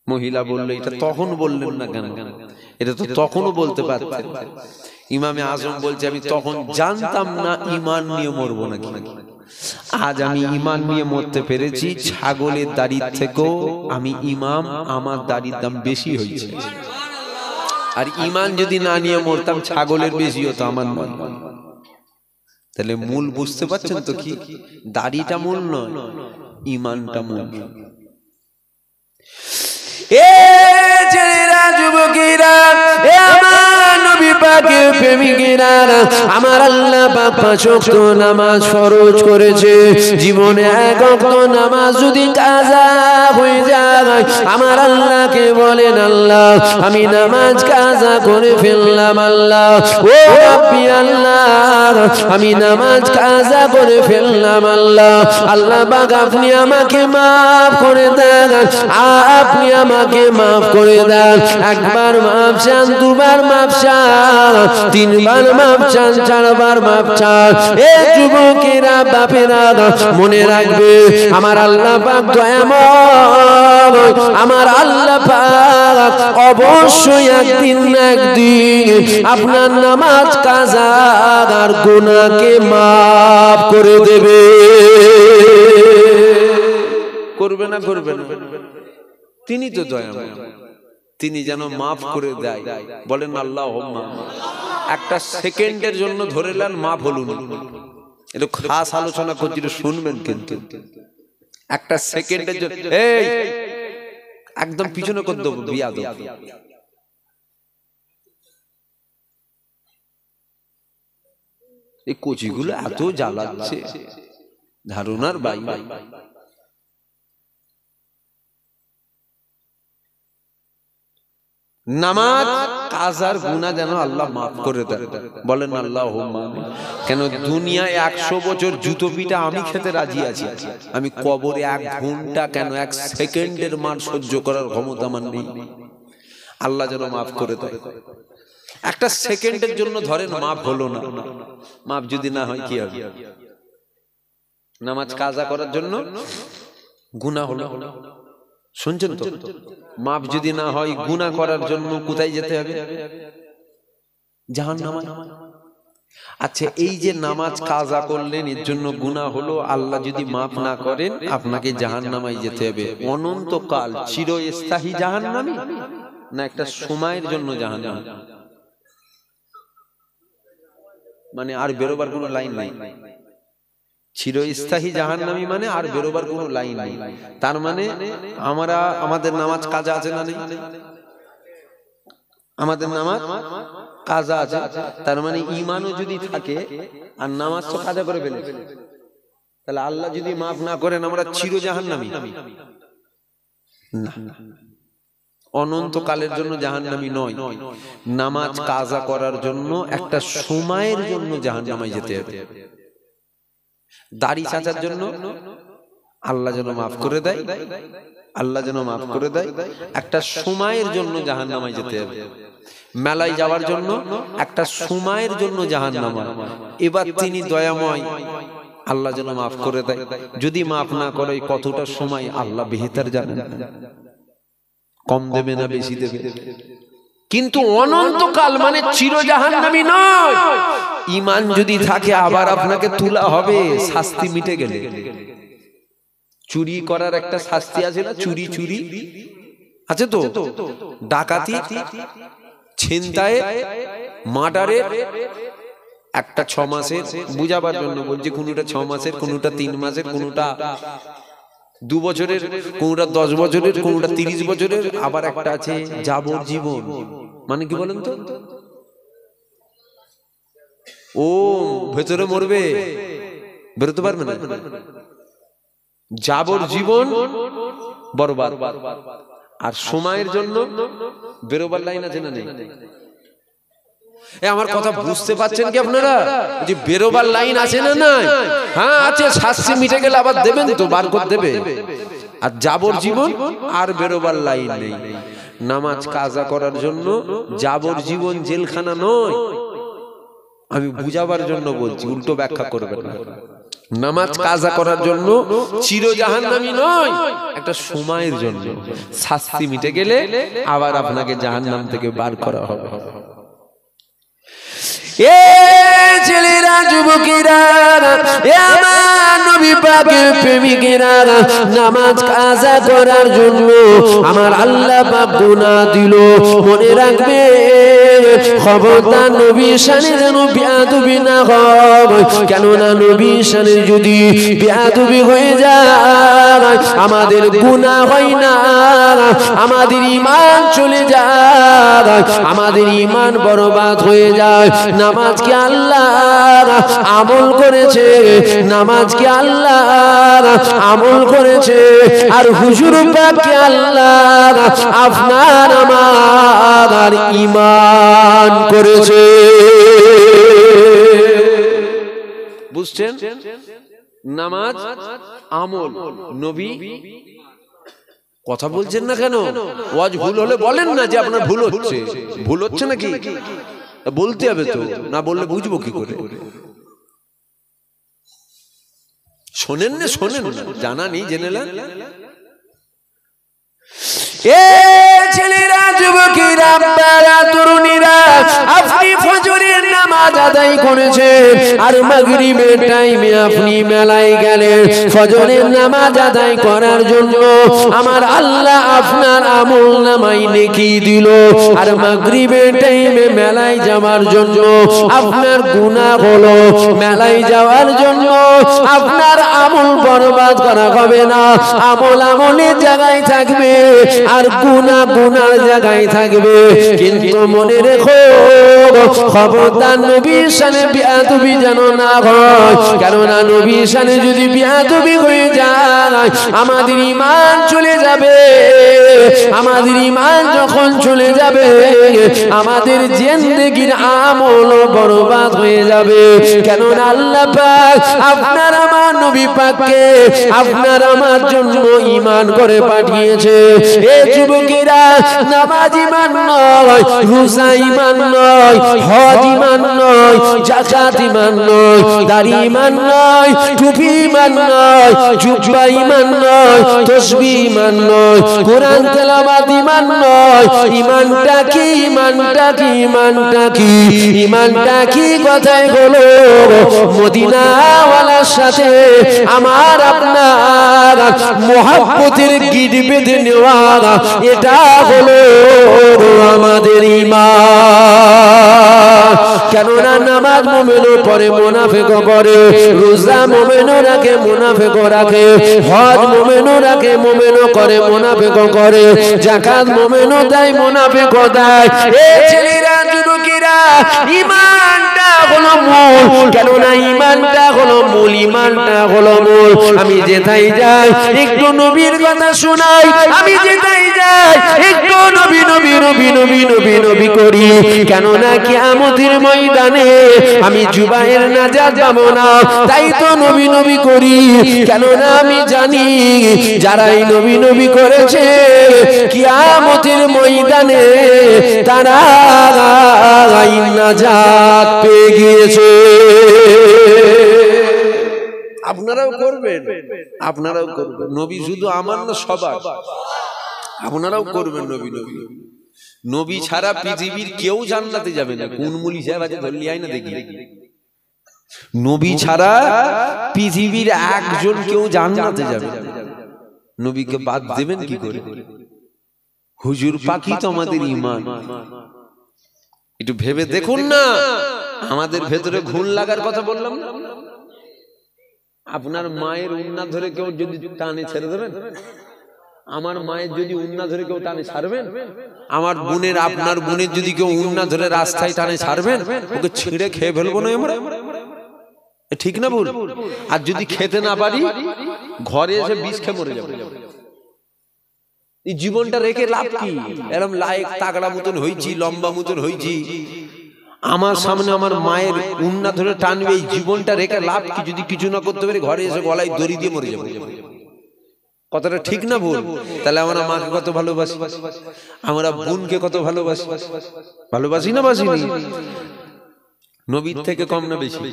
মহিলা বলল, এটা তখন বললেন না কেন? এটা তো তখনও বলতে পারতেন। ইমামে আজম বলছে, আমি তখন জানতাম না ঈমান নিয়ে মরবো নাকি। আজ আমি ঈমান নিয়ে মরতে পেরেছি। ছাগলের দাড়ির থেকেও আমি ইমাম, আমার দাড়ির দাম বেশি হয়েছে। আর ঈমান যদি না নিয়ে মরতাম, ছাগলের বেশি হতো, আমার নয়। তাহলে মূল বুঝতে পারছেন তো? কি দাড়িটা মূল নয়, ঈমানটা মূল। এ ছেলেরা, যুবকেরা, এ আমার নবী পাকের প্রেমিকেরা আমার আল্লাহ পাক 5 ওয়াক্ত নামাজ ফরজ করেছে জীবনে 1 ওয়াক্ত নামাজ যদি কাজা হয়ে যায় আমার আল্লাহকে বলেন আল্লাহ আমি নামাজ কাজা করে ফেললাম আল্লাহ ও রাব্বি আল্লাহ আমি নামাজ কাজা করে ফেললাম আল্লাহ আল্লাহ পাক আপনি আমাকে maaf করে দেন আপনি আমাকে maaf করে দেন একবার maaf চান দুবার maaf চান তিনবার maaf চান চারবার maaf চান এ যুবকেরা বাপেরা মনে রাখবে আমার আল্লাহ পাক দয়াময় আমার আল্লাহ পাক অবশ্যই একদিন আপনার নামাজ কাজা আর গুনাহকে maaf করে দেবে করবে না করবে না তিনি তো দয়াময় তিনি যেন maaf করে দেয় বলেন আল্লাহুম্মা একটা সেকেন্ডের জন্য ধরে নেন maaf হলুন এটা খাস আলোচনা করছি শুনবেন কিন্তু একটা সেকেন্ডের জন্য এই একদম পিছনে করে দেব বিয়াদব এই কোচিগুলো এত জ্বালাচ্ছে ধারণার বাইরে নামাজ কাজার গুনাহ যেন আল্লাহ maaf করে দেন বলেন আল্লাহুম্মা আমিন কেন দুনিয়ায় 100 বছর জুতো পিটা আমি খেতে রাজি আছি আমি কবরে 1 ঘন্টা কেন 1 সেকেন্ডের মার সহ্য করার ক্ষমতা আমার নেই আল্লাহ যেন maaf করে দেয় একটা সেকেন্ডের জন্য ধরেন maaf হলো না maaf যদি না হয় কি হবে নামাজ কাজা করার জন্য গুনাহ হলো শুনছেন তো maaf যদি না হয় গুনাহ করার জন্য কোথায় যেতে হবে জাহান্নামে আচ্ছা এই যে নামাজ কাজা করলেন এর জন্য গুনাহ হলো আল্লাহ যদি maaf না করেন আপনাকে জাহান্নামে যেতে হবে অনন্তকাল চিরস্থায়ী জাহান্নামে না একটা সময়ের জন্য জাহান্নাম মানে আর বেরোবার কোনো লাইন নাই চিরস্থায়ী জাহান্নামী মানে আর বেরোবার কোনো লাইন নেই তার মানে আমরা আমাদের নামাজ কাজা আছে না নেই আমাদের নামাজ কাজা আছে তার মানে ঈমানও যদি থাকে আর নামাজ তো কাজা করে ফেলে তাহলে আল্লাহ যদি maaf না করেন আমরা চির জাহান্নামী না অনন্তকালের জন্য জাহান্নামী নয় নামাজ কাজা করার জন্য একটা সময়ের জন্য জাহান্নামে যেতে হবে দাড়ি চাচার জন্য আল্লাহ যেন maaf করে দেয় আল্লাহ যেন maaf করে দেয় একটা সময়ের জন্য জাহান্নামে যেতে হবে মেলায় যাওয়ার জন্য একটা সময়ের জন্য জাহান্নাম এবার তিনি দয়াময় আল্লাহ যেন maaf করে দেয় যদি maaf না করে কতটা সময় আল্লাহ বেহেতার জানেন কম দেবে না বেশি দেবে কিন্তু অনন্তকাল মানে চির জাহান্নামী নয় ঈমান যদি থাকে আবার আপনাকে তোলা হবে শাস্তি মিটে গেলে চুরি করার একটা শাস্তি আছে না চুরি চুরি আছে তো ডাকাতি ছিনতাই মার্ডারে একটা 6 মাসের বুঝাবার জন্য বলছি কোনটা 6 মাসের কোনটা 3 মাসের কোনটা 2 বছরের কোনটা 10 বছরের কোনটা 30 বছরের আবার একটা আছে যাবজ্জীবন মানে কি বলেন তো ও ভেতরে মরবে বেরোতে পারবে না যাবজ্জীবন বরবাদ আর সময়ের জন্য বেরোবার লাইন আছে না নেই আমার কথা বুঝতে পারছেন কি আপনারা যে বেরোবার লাইন আছে না নাই হ্যাঁ আছে শাস্তি মিটে গেলে আবার দেবেন তো বার করে দেবে আর যাবজ্জীবন আর বেরোবার লাইন নেই নামাজ কাজা করার জন্য যাবজ্জীবন জেলখানা নয় আমি বুঝাবার জন্য বলছি উল্টো ব্যাখ্যা করবেন না নামাজ কাজা করার জন্য চির জাহান্নামী নয় একটা সময়ের জন্য শাস্তি মিটে গেলে আবার আপনাকে জাহান্নাম থেকে বার করা হবে এ ছেলেরা যুবকেরা এ আমার নবী পাকের প্রেমিকেরা নামাজ কাজা করার জন্য আমার আল্লাহ পাক গুনাহ দিল মনে রাখবে খবরদার নবীর শানে যেন বেয়াদবি না হয়, কেননা নবীর শানে যদি বেয়াদবি হয়ে যায় আমাদের গুনাহ হয় না, আমাদের ঈমান চলে যায়, আমাদের ঈমান বরবাদ হয়ে যায়। নামাজকে আল্লাহ আমল করেছে, নামাজকে আল্লাহ আমল করেছে, আর হুজুর পাককে আল্লাহ আপনার আমার ঈমান করেছে। বুঝছেন? নামাজ আমল, নবী। কথা বলছেন না কেন? ওয়াজ ভুল হলে বলেন না যে আপনার ভুল হচ্ছে। ভুল হচ্ছে নাকি বলতে হবে তো, না বললে বুঝবো কি করে? শোনেন না, শোনেন না, জানা নেই জেনে নেন। ছেলেরা, যুবকেরা, বাচ্চারা, তরুণীরা, আপনি ফজরের নামাজ আদায় করেছেন আর মাগরিবের টাইমে আপনি মেলায় গেলেন ফজরের নামাজ আদায় করার জন্য। আমার আল্লাহ আপনার আমল নামায় নেকি দিল, আর মাগরিবের টাইমে মেলায় যাওয়ার জন্য আপনার গুনাহ হলো। মেলায় যাওয়ার জন্য আপনার আমল বরবাদ করা হবে না, আমল আমলের জায়গায় থাকবে আর গুনাহ গুনার জায়গায় থাকবে। কিন্তু মনে রেখো, খবরদার নবীর শানে বেয়াদবি যেন না হয়, কেননা নবীর শানে যদি বেয়াদবি হয়ে যায় আমাদের ঈমান চলে যাবে। আমাদের ঈমান যখন চলে যাবে আমাদের জিন্দেগির আমল বরবাদ হয়ে যাবে। কেননা আল্লাহ পাক আপনার আমার নবী পাককে আপনার আমার জন্য ঈমান করে পাঠিয়েছে। এ যুবকেরা, নামাজ ঈমান নয়, রোজা ঈমান নয়, হজ ঈমান নয়, যাকাত ঈমান নয়, দাড়ি ঈমান নয়, টুপি ঈমান নয়, জুব্বা ঈমান নয়, তাসবিহ ঈমান নয়, কোরআন তেলাওয়াত ঈমান নয়। ঈমানটা কি? ঈমানটা কি? ঈমানটা কি? ঈমানটা কি? কথায় হলো মদিনাওয়ালার সাথে আমার আপনার মুহাব্বতের গিট বেঁধে নেওয়া, এটা হলো আমাদের ঈমান। কেননা নামাজ মুমিনও পড়ে, মুনাফিকও করে, রোজা মুমিনও রাখে, মুনাফিকও রাখে, হজ মুমিনও রাখে, মুমিনও করে, মুনাফিকও করে, যাকাত মুমিনও দেয়, মুনাফিকও দেয়। এ ছেলেরা, যুবকেরা, ঈমানটা হলো মূল। কেননা ঈমানটা হলো মূল, ঈমানটা হলো মূল। আমি যেথায় যাই একটু নবীর কথা শোনাই, আমি যেথায় যাই একটু নবী নবী নবী নবী নবী নবী করি। কেননা কিয়ামতের ময়দানে আমি জুবাইর নাজাত পাবো না, তাই তো নবী নবী করি। কেননা আমি জানি যারাই নবী নবী করেছে কিয়ামতের ময়দানে তারা নাজাত পেয়ে গিয়েছে। আপনারাও করবেন, আপনারাও করবেন। নবী শুধু আমার না, সবার। আপনারাও করবেন নবী নবী। নবী ছাড়া পৃথিবীর কেউ জান্নাতে যাবে না। কোন মুলি সাহেব আছে ধরলি আয় না দেখি, নবী ছাড়া পৃথিবীর একজন কেউ জান্নাতে যাবে না। নবীকে বাদ দেবেন কি করে? হুজুর পাকি তো আমাদের ঈমান। একটু ভেবে দেখুন না, আমাদের ভেতরে ঘুণ লাগার কথা বললাম না। আপনার মায়ের উন্না ধরে কেউ যদি টানে ছেড়ে দেবেন? আমার মায়ের যদি উন্না ধরে কেউ টানে ছাড়বেন? আমার বোনের, আপনার বোনের যদি কেউ উন্না ধরে রাস্তায় টানে ছাড়বেন? ওকে ছিঁড়ে খেয়ে ফেলবো না আমরা? ঠিক না বল? আর যদি খেতে না পারি ঘরে এসে বিষ খেয়ে মরে যাবো। এই জীবনটা রেখে লাভ কি? এরকম লায়ক তাগড়া মতন হয়েছি, লম্বা মতন হয়েছি, আমার সামনে আমার মায়ের উন্না ধরে টানবে, এই জীবনটা রেখে লাভ কি? যদি কিছু না করতে পারি ঘরে এসে গলায় দড়ি দিয়ে মরে যাবো। কথাটা ঠিক না ভুল? তাহলে আমরা মাকে কত ভালোবাসি, আমরা বোনকে কত ভালোবাসি, ভালোবাসি না বাসি? নবীর থেকে কম না বেশি?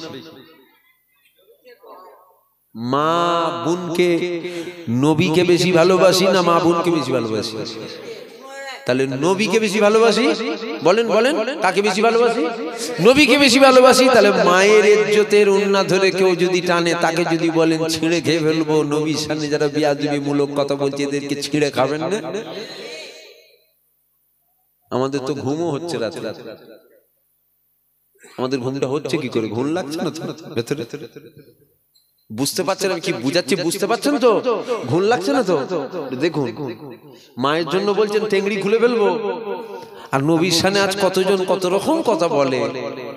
মা বোনকে, নবীকে বেশি ভালোবাসি না মা বোনকে বেশি ভালোবাসি? তাহলে নবীকে বেশি ভালোবাসি। বলেন বলেন, কাকে বেশি ভালোবাসি? নবীকে বেশি ভালোবাসি। তাহলে মায়ের ইজ্জতের উন্না ধরে কেউ যদি টানে, তাকে যদি বলেন ছিঁড়ে খেয়ে ফেলবো, নবীর সামনে যারা বেয়াদবি মূলক কথা বলছে এদেরকে ছিঁড়ে খাবেন না? আমাদের তো ঘুমও হচ্ছে রাতে রাতে। আমাদের ঘুমটা হচ্ছে কি করে? ঘুম লাগছে না তো ভেতরে? বুঝতে পারছেন আমি কি বুঝাচ্ছি? বুঝতে পারছেন তো? ঘুম লাগছে না তো? দেখুন, মায়ের জন্য বলছেন টেংরি খুলে ফেলবো, আর নবীর সামনে আজ কতজন কত রকম কথা বলে।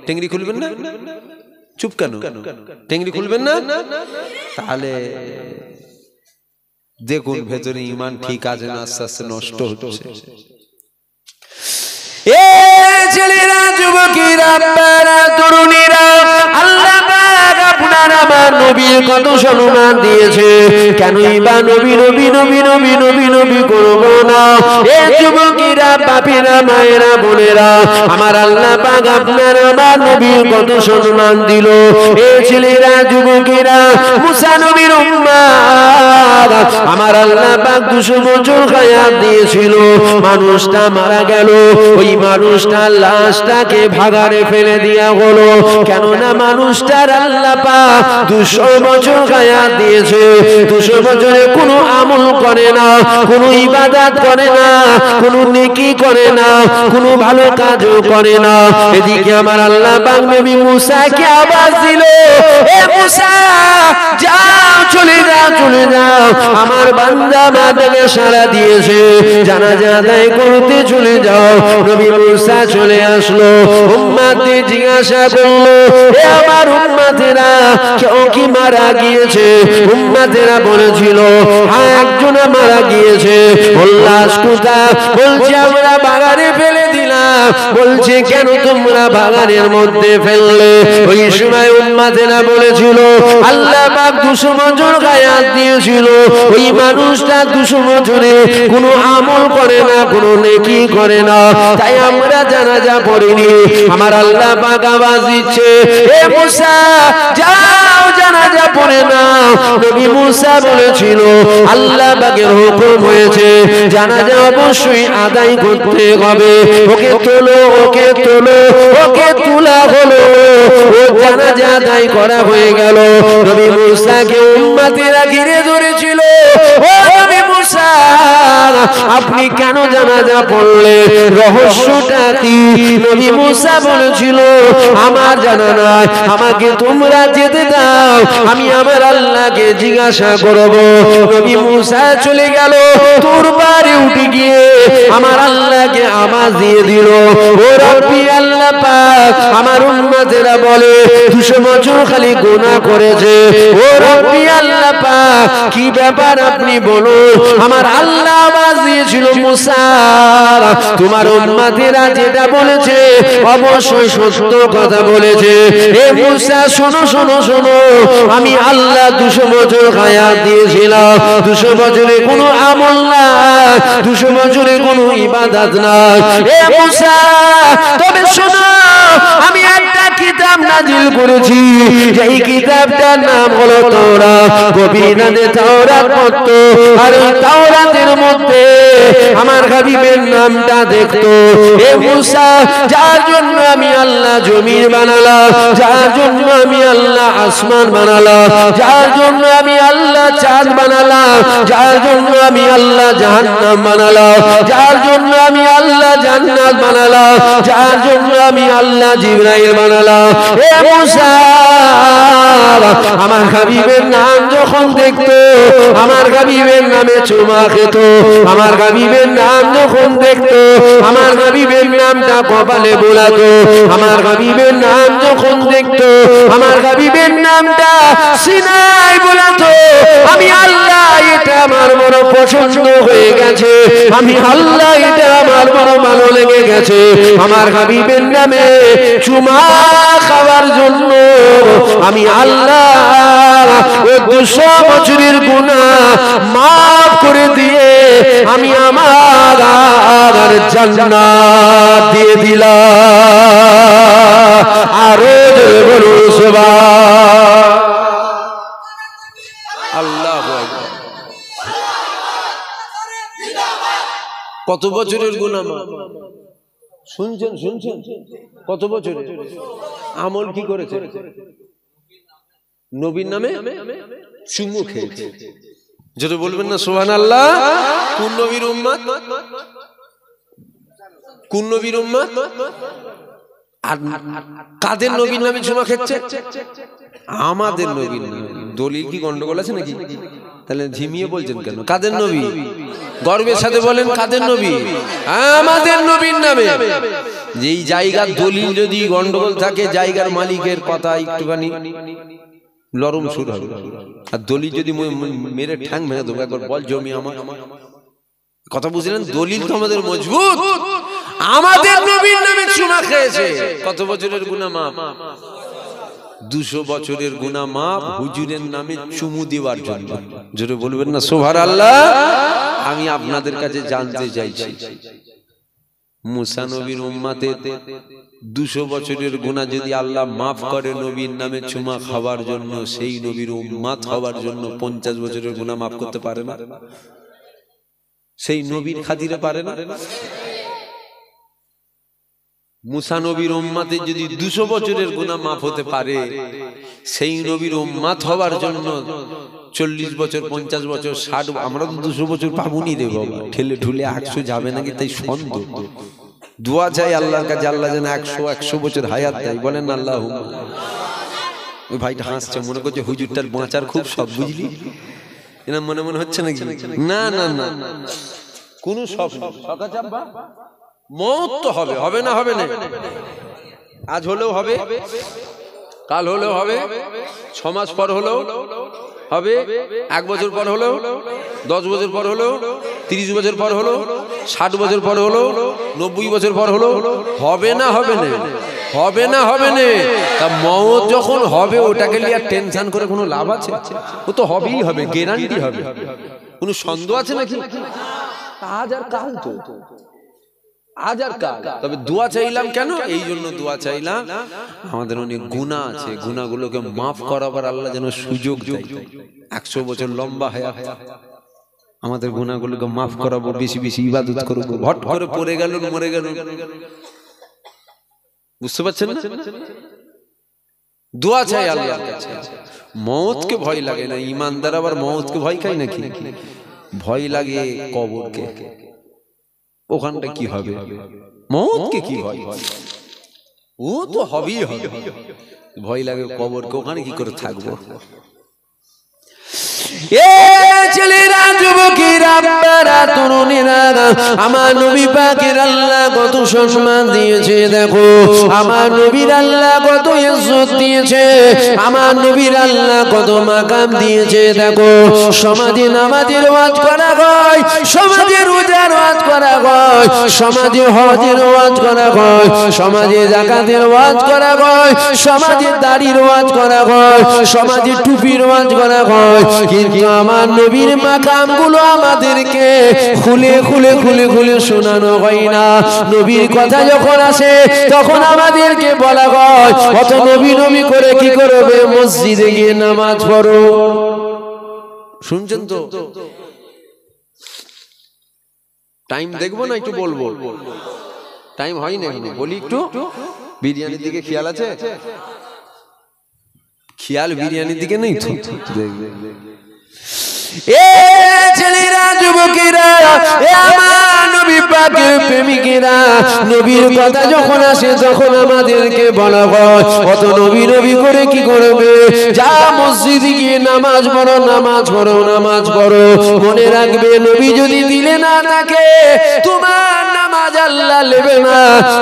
টেংরি খুলবেন না? চুপ কেন? টেংরি খুলবেন না? তাহলে দেখুন ভেতরে ইমান ঠিক আছে না আস্তে আস্তে নষ্ট হচ্ছে। এ ছেলেরা, যুবকেরা, বাচ্চারা, তরুণীরা, আল্লাহ পাক আপনার আমার নবীর কত সম্মান দিয়েছে, কেনই বা নবী নবী নবী নবী নবী নবী করব না? এ যুবকেরা, বাপেরা, মায়েরা, বোনেরা, আমার আল্লাহ পাক আপনার আমার নবীর কত সম্মান দিল। এ ছেলেরা, যুবকেরা, মুসা নবীর উম্মাত, আমার আল্লাহ পাক 200 বছর হায়াত দিয়েছিল। মানুষটা মারা গেল, ওই মানুষটার লাশটাকে ভাগাড়ে ফেলে দেয়া হলো। কেননা মানুষটার আল্লাহ পাক 200 বছর হায়াত দিয়েছে, 200 বছরে কোনো আমল করে না, কোনো ইবাদত করে না, কোনো নেকি করে না, কোনো ভালো কাজও করে না। এদিকে আমার আল্লাহ পাক নবী মুসাকে আওয়াজ দিল, এ মুসা, যাও, চলে যাও, চলে যাও, আমার বান্দা মাদেরকে সাড়া দিয়েছে, জানাজা আদায় করতে চলে যাও। নবী মুসা চলে আসলো, উম্মতদের জিজ্ঞাসা করলো, এ আমার উম্মতেরা, কেউ কি মারা গিয়েছে? উম্মতেরা বলেছিল, হ্যাঁ, একজন মারা গিয়েছে। লাশ কোথায়? বলছে আমরা বাগানে ফেলে দিলাম। বলছে কেন তোমরা বাগানের মধ্যে ফেললে? ওই সময় উম্মতেরা বলেছিল, আল্লাহ পাক 200 বছর হায়াত দিয়েছিল, ওই মানুষটা 200 বছরে কোনো আমল করে না, কোনো নেকি করে না, তাই আমরা জানাজা পড়িনি। আমার আল্লাহ পাক আওয়াজ দিচ্ছে, এ মুসা, যাও, জানাজা পড়ে নাও। নবী মুসা বলেছিল, আল্লাহ পাকের হুকুম হয়েছে, জানাজা অবশ্যই আদায় করতে হবে। ওকে তোলো, ওকে তোলো, ওকে তোলা হলো, ও জানাজা আদায় করা হয়ে গেল। নবী মুসাকে উম্মতেরা ঘিরে ধরেছিল, ও নবী মুসা, আপনি কেন জানাজা পড়লেন? রহস্যটা কি? নবী মুসা বলেছিল, আমার জানা নাই, আমাকে তোমরা যেতে দাও, আমি আমার আল্লাহকে জিজ্ঞাসা করব। নবী মুসা চলে গেল, তোর বাড়ি উঠে গিয়ে আমার আল্লাহকে আওয়াজ দিয়ে দিল, ও রব্বি আল্লাহ পাক, আমার উম্মতেরা বলে 200 বছর খালি গুনাহ করেছে। ও রব্বি আল্লাহ পাক, কি ব্যাপার আপনি বলুন। আমার আল্লাহ আওয়াজ দিয়েছিল, মুসা, তোমার উম্মতেরা যেটা বলেছে অবশ্যই সত্য কথা বলেছে। এ মুসা, শোনো শোনো শোনো, আমি আল্লাহ 200 বছর হায়াত দিয়েছিলাম, 200 বছরে কোনো আমল না, 200 বছরে কোনো ইবাদত না। এ মুসা, তবে শোনো, আমি একটা কিতাব নাজিল করেছি, যেই কিতাবটার নাম হলো তাওরাত। গভীরাতে তাওরাত পড়তো, আর তাওরাতের মধ্যে আমার হাবিবের নামটা দেখতো। এ মুসা, যার জন্য আমি আল্লাহ জমিন বানালাম, যার জন্য আমি আল্লাহ আসমান বানালাম, যার জন্য আমি আল্লাহ চাঁদ বানালাম, যার জন্য আমি আল্লাহ জাহান্নাম বানালাম, যার জন্য আমি আল্লাহ জান্নাত বানালাম, যার জন্য আমি আল্লাহ জিবরাইল বানালাম। এ মুসা, আমার হাবিবের নাম যখন দেখতো, আমার হাবিবের নামে চুমা খেত, আমার হাবিবের নাম যখন দেখতো, আমার হাবিবের নামটা কপালে বোলাতো, আমার হাবিবের নাম যখন দেখতো, আমার হাবিবের নামটা সিনায় বোলাতো। আমি আল্লাহ, এটা আমার বড় পছন্দ হয়ে গেছে, আমি আল্লাহ, এটা আমার বড় ভালো লেগে গেছে। আমার হাবিবের নামে চুমা খাওয়ার জন্য আমি আল্লাহ ও 200 বছরের গুনাহ মাফ করে দিয়ে আমি আমার জান্নাত দিয়ে দিলাম। আরো জোরে বলুন সুবহান আল্লাহ। কত বছরের গুনাহ মাফ? শুনছেন শুনছেন? কত বছরের আমল কি করেছে? নবীর নামে চুমু খেয়েছে। যেটা বলবেন না সুবহানাল্লাহ। কোন নবীর উম্মত? কোন নবীর উম্মত? আর কাদের নবীর নামে চুমা খেচ্ছে? আমাদের নবীর নামে। দলিল কি গন্ডগোল আছে নাকি? তাহলে ঝিমিয়ে বলছেন কেন? কাদের নবী? গর্বের সাথে বলেন কাদের নবী? আমাদের নবীর নামে। যেই জায়গার দলিল যদি গন্ডগোল থাকে, জায়গার মালিকের কথা একটুখানি লরম সুর হবে। আর দলিল যদি মেরে ঠ্যাং ভেঙে দেবো, একবার বল জমি আমার। কথা বুঝলেন? দলিল তো আমাদের মজবুত। আমাদের নবীর নামে চুমা খেয়েছে। কত বছরের গুনাহ মাফ? 200 বছরের গুনাহ মাফ হুজুরের নামে চুমু দেওয়ার জন্য। জোরে বলবেন না সুবহানাল্লাহ? আমি আপনাদের কাছে জানতে চাইছি, মুসা নবীর উম্মতের 200 বছরের গুনাহ যদি আল্লাহ মাফ করে নবীর নামে চুমা খাওয়ার জন্য, সেই নবীর উম্মত হওয়ার জন্য 50 বছরের গুনাহ মাফ করতে পারে না? সেই নবীর খাতিরে পারে না? মুসা নবীর উম্মতের যদি 200 বছরের গুনাহ মাফ হতে পারে, সেই নবীর উম্মত হওয়ার জন্য 40 বছর, 50 বছর, 60, আমরা তো 200 বছর পাবনি রে বাবা। ঠেলে ঠুলে 100 যাবে নাকি তাই সন্দেহ। দোয়া চাই আল্লাহর কাছে, আল্লাহ যেন 100 বছর হায়াত দেয়। বলেন আল্লাহুম্মা। ওই ভাইটা হাসছে, মনে করছে হুজুরটার বাঁচার খুব শখ, বুঝলি? এনা মনে মনে হচ্ছে নাকি? না না না, কোন শখ না। মওত তো হবে, হবে না? হবে না? আজ হলেও হবে, কাল হলেও হবে, 6 মাস পর হলেও হবে, 1 বছর পর হলেও, 10 বছর পর হলেও, 30 বছর পর হলেও, 60 বছর পর হলেও, 90 বছর পর হলেও হবে না? হবে না? হবে না? হবে না? তা মওত যখন হবে, ওটাকে নিয়ে আর টেনশন করে কোনো লাভ আছে? ও তো হবেই হবে, গ্যারান্টি হবে। কোনো সন্দেহ আছে নাকি? আজ আর কাল তো, আজ আর কাল। তবে দোয়া চাইলাম কেন? এই জন্য দোয়া চাইলাম, আমাদের অনেক গুনাহ আছে, গুনাহগুলোকে মাফ করাবার আল্লাহ যেন সুযোগ দেয়। 100 বছর লম্বা হায়াত, আমাদের গুনাহগুলোকে মাফ করাবো, বেশি বেশি ইবাদত করব। হট করে পড়ে গেল, মরে গেল, বুঝতে পারছেন না? দোয়া চাই আল্লাহর কাছে। মওতকে ভয় লাগে না, ঈমানদার আবার মওতকে ভয় খায় নাকি? ভয় লাগে কবরকে। ওখানটা কি হবে? মওতকে কি ভয়? ও তো হবেই হবে। ভয় লাগে কবরকে, ওখানে কি করে থাকবো? ছেলেরা, যুবকেরা, বাচ্চারা, তরুণীরা, আমার নবী পাকের আল্লাহ কত সম্মান দিয়েছে। দেখো আমার নবীর আল্লাহ কত ইজ্জত দিয়েছে, আমার নবীর আল্লাহ কত মাকাম দিয়েছে। দেখো সমাজে নামাজের ওয়াজ করা হয়, সমাজে রোজার ওয়াজ করা হয়, সমাজে হজের ওয়াজ করা হয়, সমাজে যাকাতের ওয়াজ করা হয়, সমাজে দাড়ির ওয়াজ করা হয়, সমাজে টুপির ওয়াজ করা হয়। কিন্তু আমার নবীর মাকামগুলো আমাদেরকে খুলে খুলে খুলে খুলে শোনানো হয় না। নবীর কথা যখন আসে তখন আমাদেরকে বলা হয় অত নবী নবী করে কি করবে? মসজিদে গিয়ে নামাজ পড়ো। শুনছেন তো? টাইম দেখবো না একটু বলবো? টাইম হয় না, বলি একটু। বিরিয়ানির দিকে খেয়াল আছে? খেয়াল বিরিয়ানির দিকে নেই তো? ছেলেরা, যুবকেরা, আমার নবী পাকের প্রেমিকেরা, নবীর কথা যখন আসে তখন আমাদেরকে বলা হয় অত নবী নবী করে কি করবে? যা মসজিদে গিয়ে নামাজ পড়ো, নামাজ পড়ো, নামাজ পড়ো। মনে রাখবে নবী যদি দিলে না থাকে, তোমার নামাজ আল্লাহ নেবে না,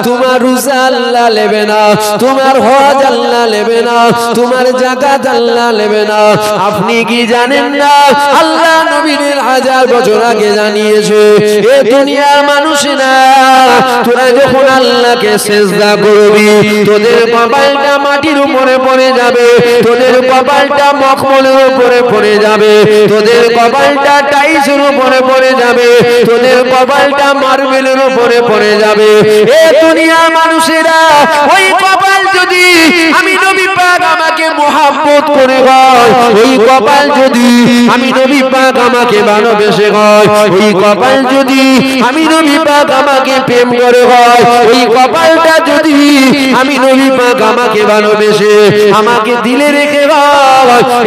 তোমার রোজা আল্লাহ নেবে না, তোমার হজ আল্লাহ নেবে না, তোমার যাকাত আল্লাহ নেবে না। আপনি কি জানেন না আল্লাহ নবীর 1000 বছর আগে জানিয়েছে, এ দুনিয়ার মানুষেরা তোরা যখন আল্লাহকে সিজদা করবি, তোদের কপালটা মাটির উপরে পড়ে যাবে, তোদের কপালটা মখমলের উপরে পড়ে যাবে, তোদের কপালটা টাইসের উপরে পড়ে যাবে, তোদের কপালটা মার্বেলের উপরে পড়ে যাবে। এ দুনিয়ার মানুষেরা, ওই কপাল যদি আমি নবী পাক আমাকে মোহাব্বত করে হয়, ওই কপাল যদি আমি নবী পাক আমাকে ভালোবেসে হয়, ওই কপাল যদি আমি নবী পাক আমাকে প্রেম করে হয়, ওই কপালটা কপালটা যদি আমি নবী পাক আমাকে ভালোবেসে আমাকে দিলে রেখে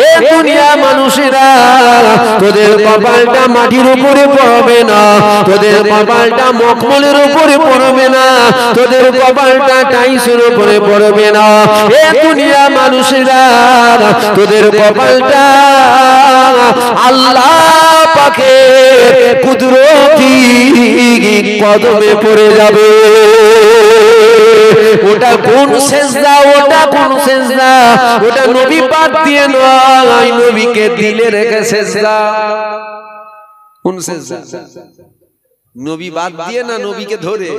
এ দুনিয়া মানুষেরা তোদের কপালটা মাটির উপরে পড়বে না, তোদের কপালটা মখমলের উপরে পড়বে না, তোদের কপালটা টাইসের উপরে পড়বে না। এ দুনিয়া মানুষেরা তোদের কপালটা আল্লাহ পাকের কুদরতি কদমে পড়ে যাবে। ওটা কোন সেজদা, ওটা কোন সেজদা? ওটা নবী পাক দিয়ে নয়, নবীকে দিলে রেখে সেজদা। কোন সেজদা? নবী বাদ দিয়ে না নবীকে ধরে?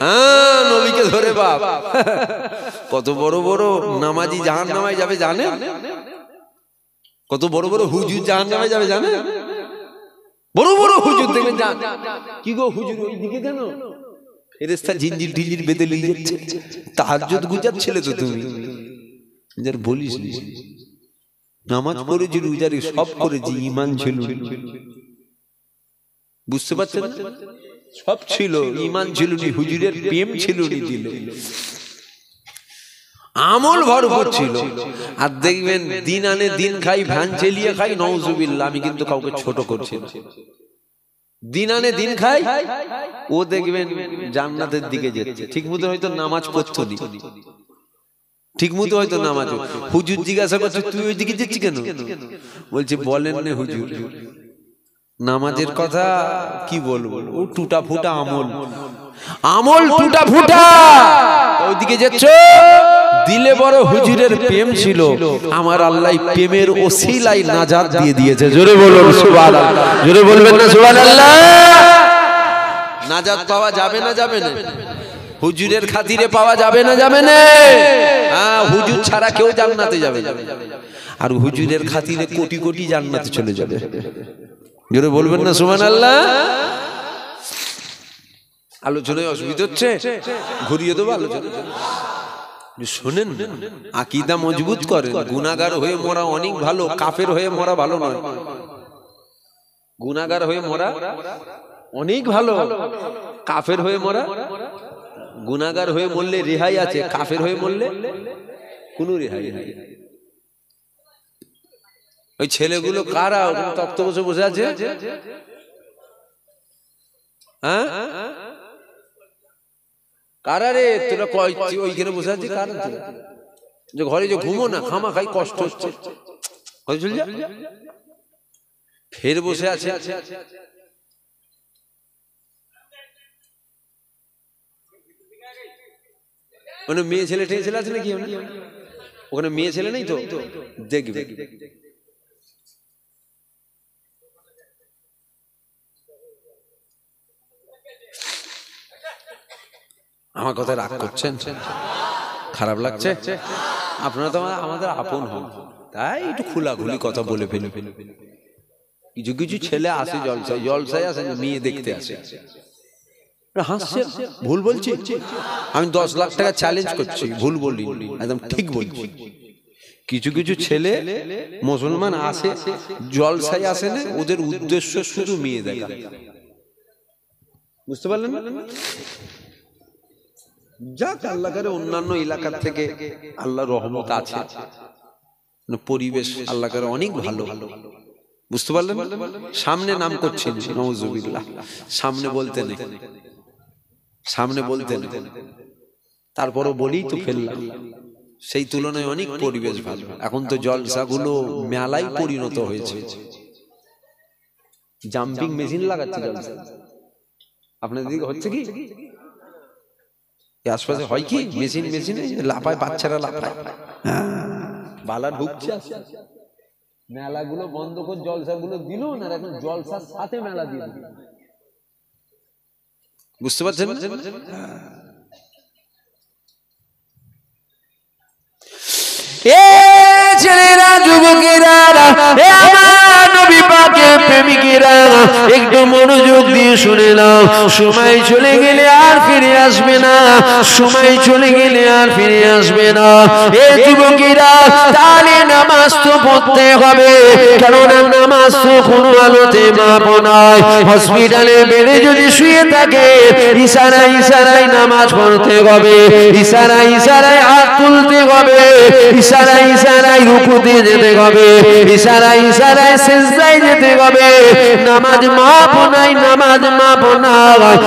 হ্যাঁ, নবীকে ধরে বাপ। কত বড় বড় নামাজি জাহান্নামে যাবে জানে? কত বড় বড় হুজুর জাহান্নামে যাবে জানে? বড় বড় হুজুর দেখবেন জান। কি গো হুজুর ওই দিকে কেন? ফেরেশতা জিঞ্জির ঢিঞ্জির বেঁধে নিয়ে যাচ্ছে। তাহাজ্জুদ গুজারছিলে তো তুমি, যার বলিস নামাজ পড়েছি রোজারি সব করেছি, ঈমান ছিল বুঝতে পারছেন? সব ছিল, ঈমান ছিল নি, হুজুরের প্রেম ছিল নি দিলে, আমল ভরপুর ছিল। আর দেখবেন দিন আনে দিন খাই, ভ্যান চালিয়ে খাই, নাউজুবিল্লাহ, আমি কিন্তু কাউকে ছোট করছি না। দিন আনে দিন খাই, ও দেখবেন জান্নাতের দিকে যাচ্ছে। ঠিক মতো হয়তো নামাজ পড়তো নি, ঠিক মতো হয়তো নামাজ। হুজুর জিজ্ঞাসা করছে তুই ওই দিকে যাচ্ছি কেন? বলছে বলেন না হুজুর, নামাজের কথা কি বলবো, ও টুটা ফুটা আমল, আমল টুটা ফুটা, ওইদিকে যাচ্ছ। দিলে বড় হুজুরের প্রেম ছিল, আমার আল্লাহ প্রেমের ওসিলায় নাজাত দিয়ে দিয়েছে। জোরে বলুন সুবহানাল্লাহ, জোরে বলবেন না সুবহানাল্লাহ। নাজাত পাওয়া যাবে না যাবে না? হুজুরের খাতিরে পাওয়া যাবে না যাবে না? হ্যাঁ, হুজুর ছাড়া কেউ জান্নাতে যাবে না, আর হুজুরের খাতিরে কোটি কোটি জান্নাতে চলে যাবে। জোরে বলবেন না সুবহানাল্লাহ। আলোচনায় অসুবিধা হচ্ছে, ঘুরিয়ে দেবো আলোচনা। শোনেন, আকীদা মজবুত করেন। গুনাহগার হয়ে মরা অনেক ভালো, কাফের হয়ে মরা ভালো নয়। গুনাহগার হয়ে মরা অনেক ভালো, কাফের হয়ে মরা। গুনাহগার হয়ে মরলে রেহাই আছে, কাফের হয়ে মরলে কোনো রেহাই নেই। ওই ছেলেগুলো কারা তক্ত বসে বসে আছে? হ্যাঁ, কারা রে তোরা? ওইখানে বসে আছিস কারা? যে ঘরে যে ঘুমো না, খামা খাই কষ্ট হচ্ছে, ফের বসে আছে। ওখানে মেয়ে ছেলে ঠেয়ে ছেলে আছে নাকি? ওখানে মেয়ে ছেলে নেই তো? দেখবে আমার কথা রাগ করছেন? খারাপ লাগছে? আপনারা তো আমাদের আপন হন, তাই একটু খোলাখুলি কথা বলে ফেলে। কিছু কিছু ছেলে আসে জলসায়, জলসায় আসে মেয়ে দেখতে আসে, হাসছে। ভুল বলছি? আমি 10 লাখ টাকা চ্যালেঞ্জ করছি, ভুল বলি, একদম ঠিক বলছি। কিছু কিছু ছেলে মুসলমান আসে, জলসায় আসে না, ওদের উদ্দেশ্য শুধু মেয়ে দেখা। বুঝতে পারলেন? যাক, আল্লাহ করে অন্যান্য এলাকার থেকে আল্লাহ রহমত আছে, পরিবেশ আল্লাহ করে অনেক ভালো। বুঝতে পারলেন? সামনে নাম করছেন নাউজুবিল্লাহ, সামনে বলতে নেই, সামনে বলতে নেই, তারপরও বলি তো ফেললাম। সেই তুলনায় অনেক পরিবেশ ভালো। এখন তো জলসাগুলো মেলায় পরিণত হয়েছে, জাম্পিং মেশিন লাগাচ্ছে জলসা। আপনাদের দিকে হচ্ছে কি? আশপাশে হয় কি? মেশিন মেশিনে লাফায়, বাচ্চারা লাফায়, বালা ঢুকছে। মেলাগুলো বন্ধ করে জলসাগুলো দিল না, এখন জলসার সাথে মেলা দিয়ে দিল। বুঝতে পারছেন? ছেলেরা, যুবকেরা, আমার নবী পাকের প্রেমিকেরা, যুবকেরা একটু মনোযোগ দিয়ে শুনে নাও সময় চলে গেলে আর ফিরে আসবে না সময় চলে গেলে আর ফিরে আসবে না এই যুবকেরা তাহলে নামাজ তো পড়তে হবে কারণ নামাজ তো কোনো আলোতে মাপ নয় হসপিটালে বেডে যদি শুয়ে থাকে ইশারায় ইশারায় নামাজ পড়তে হবে ইশারায় ইশারায় হাত তুলতে হবে ইশারায় ইশারায় রুকুতে যেতে হবে ইশারায় ইশারায় সিজদায় যেতে হবে নামাজ মাপ নাই নামাজ মাপ নাই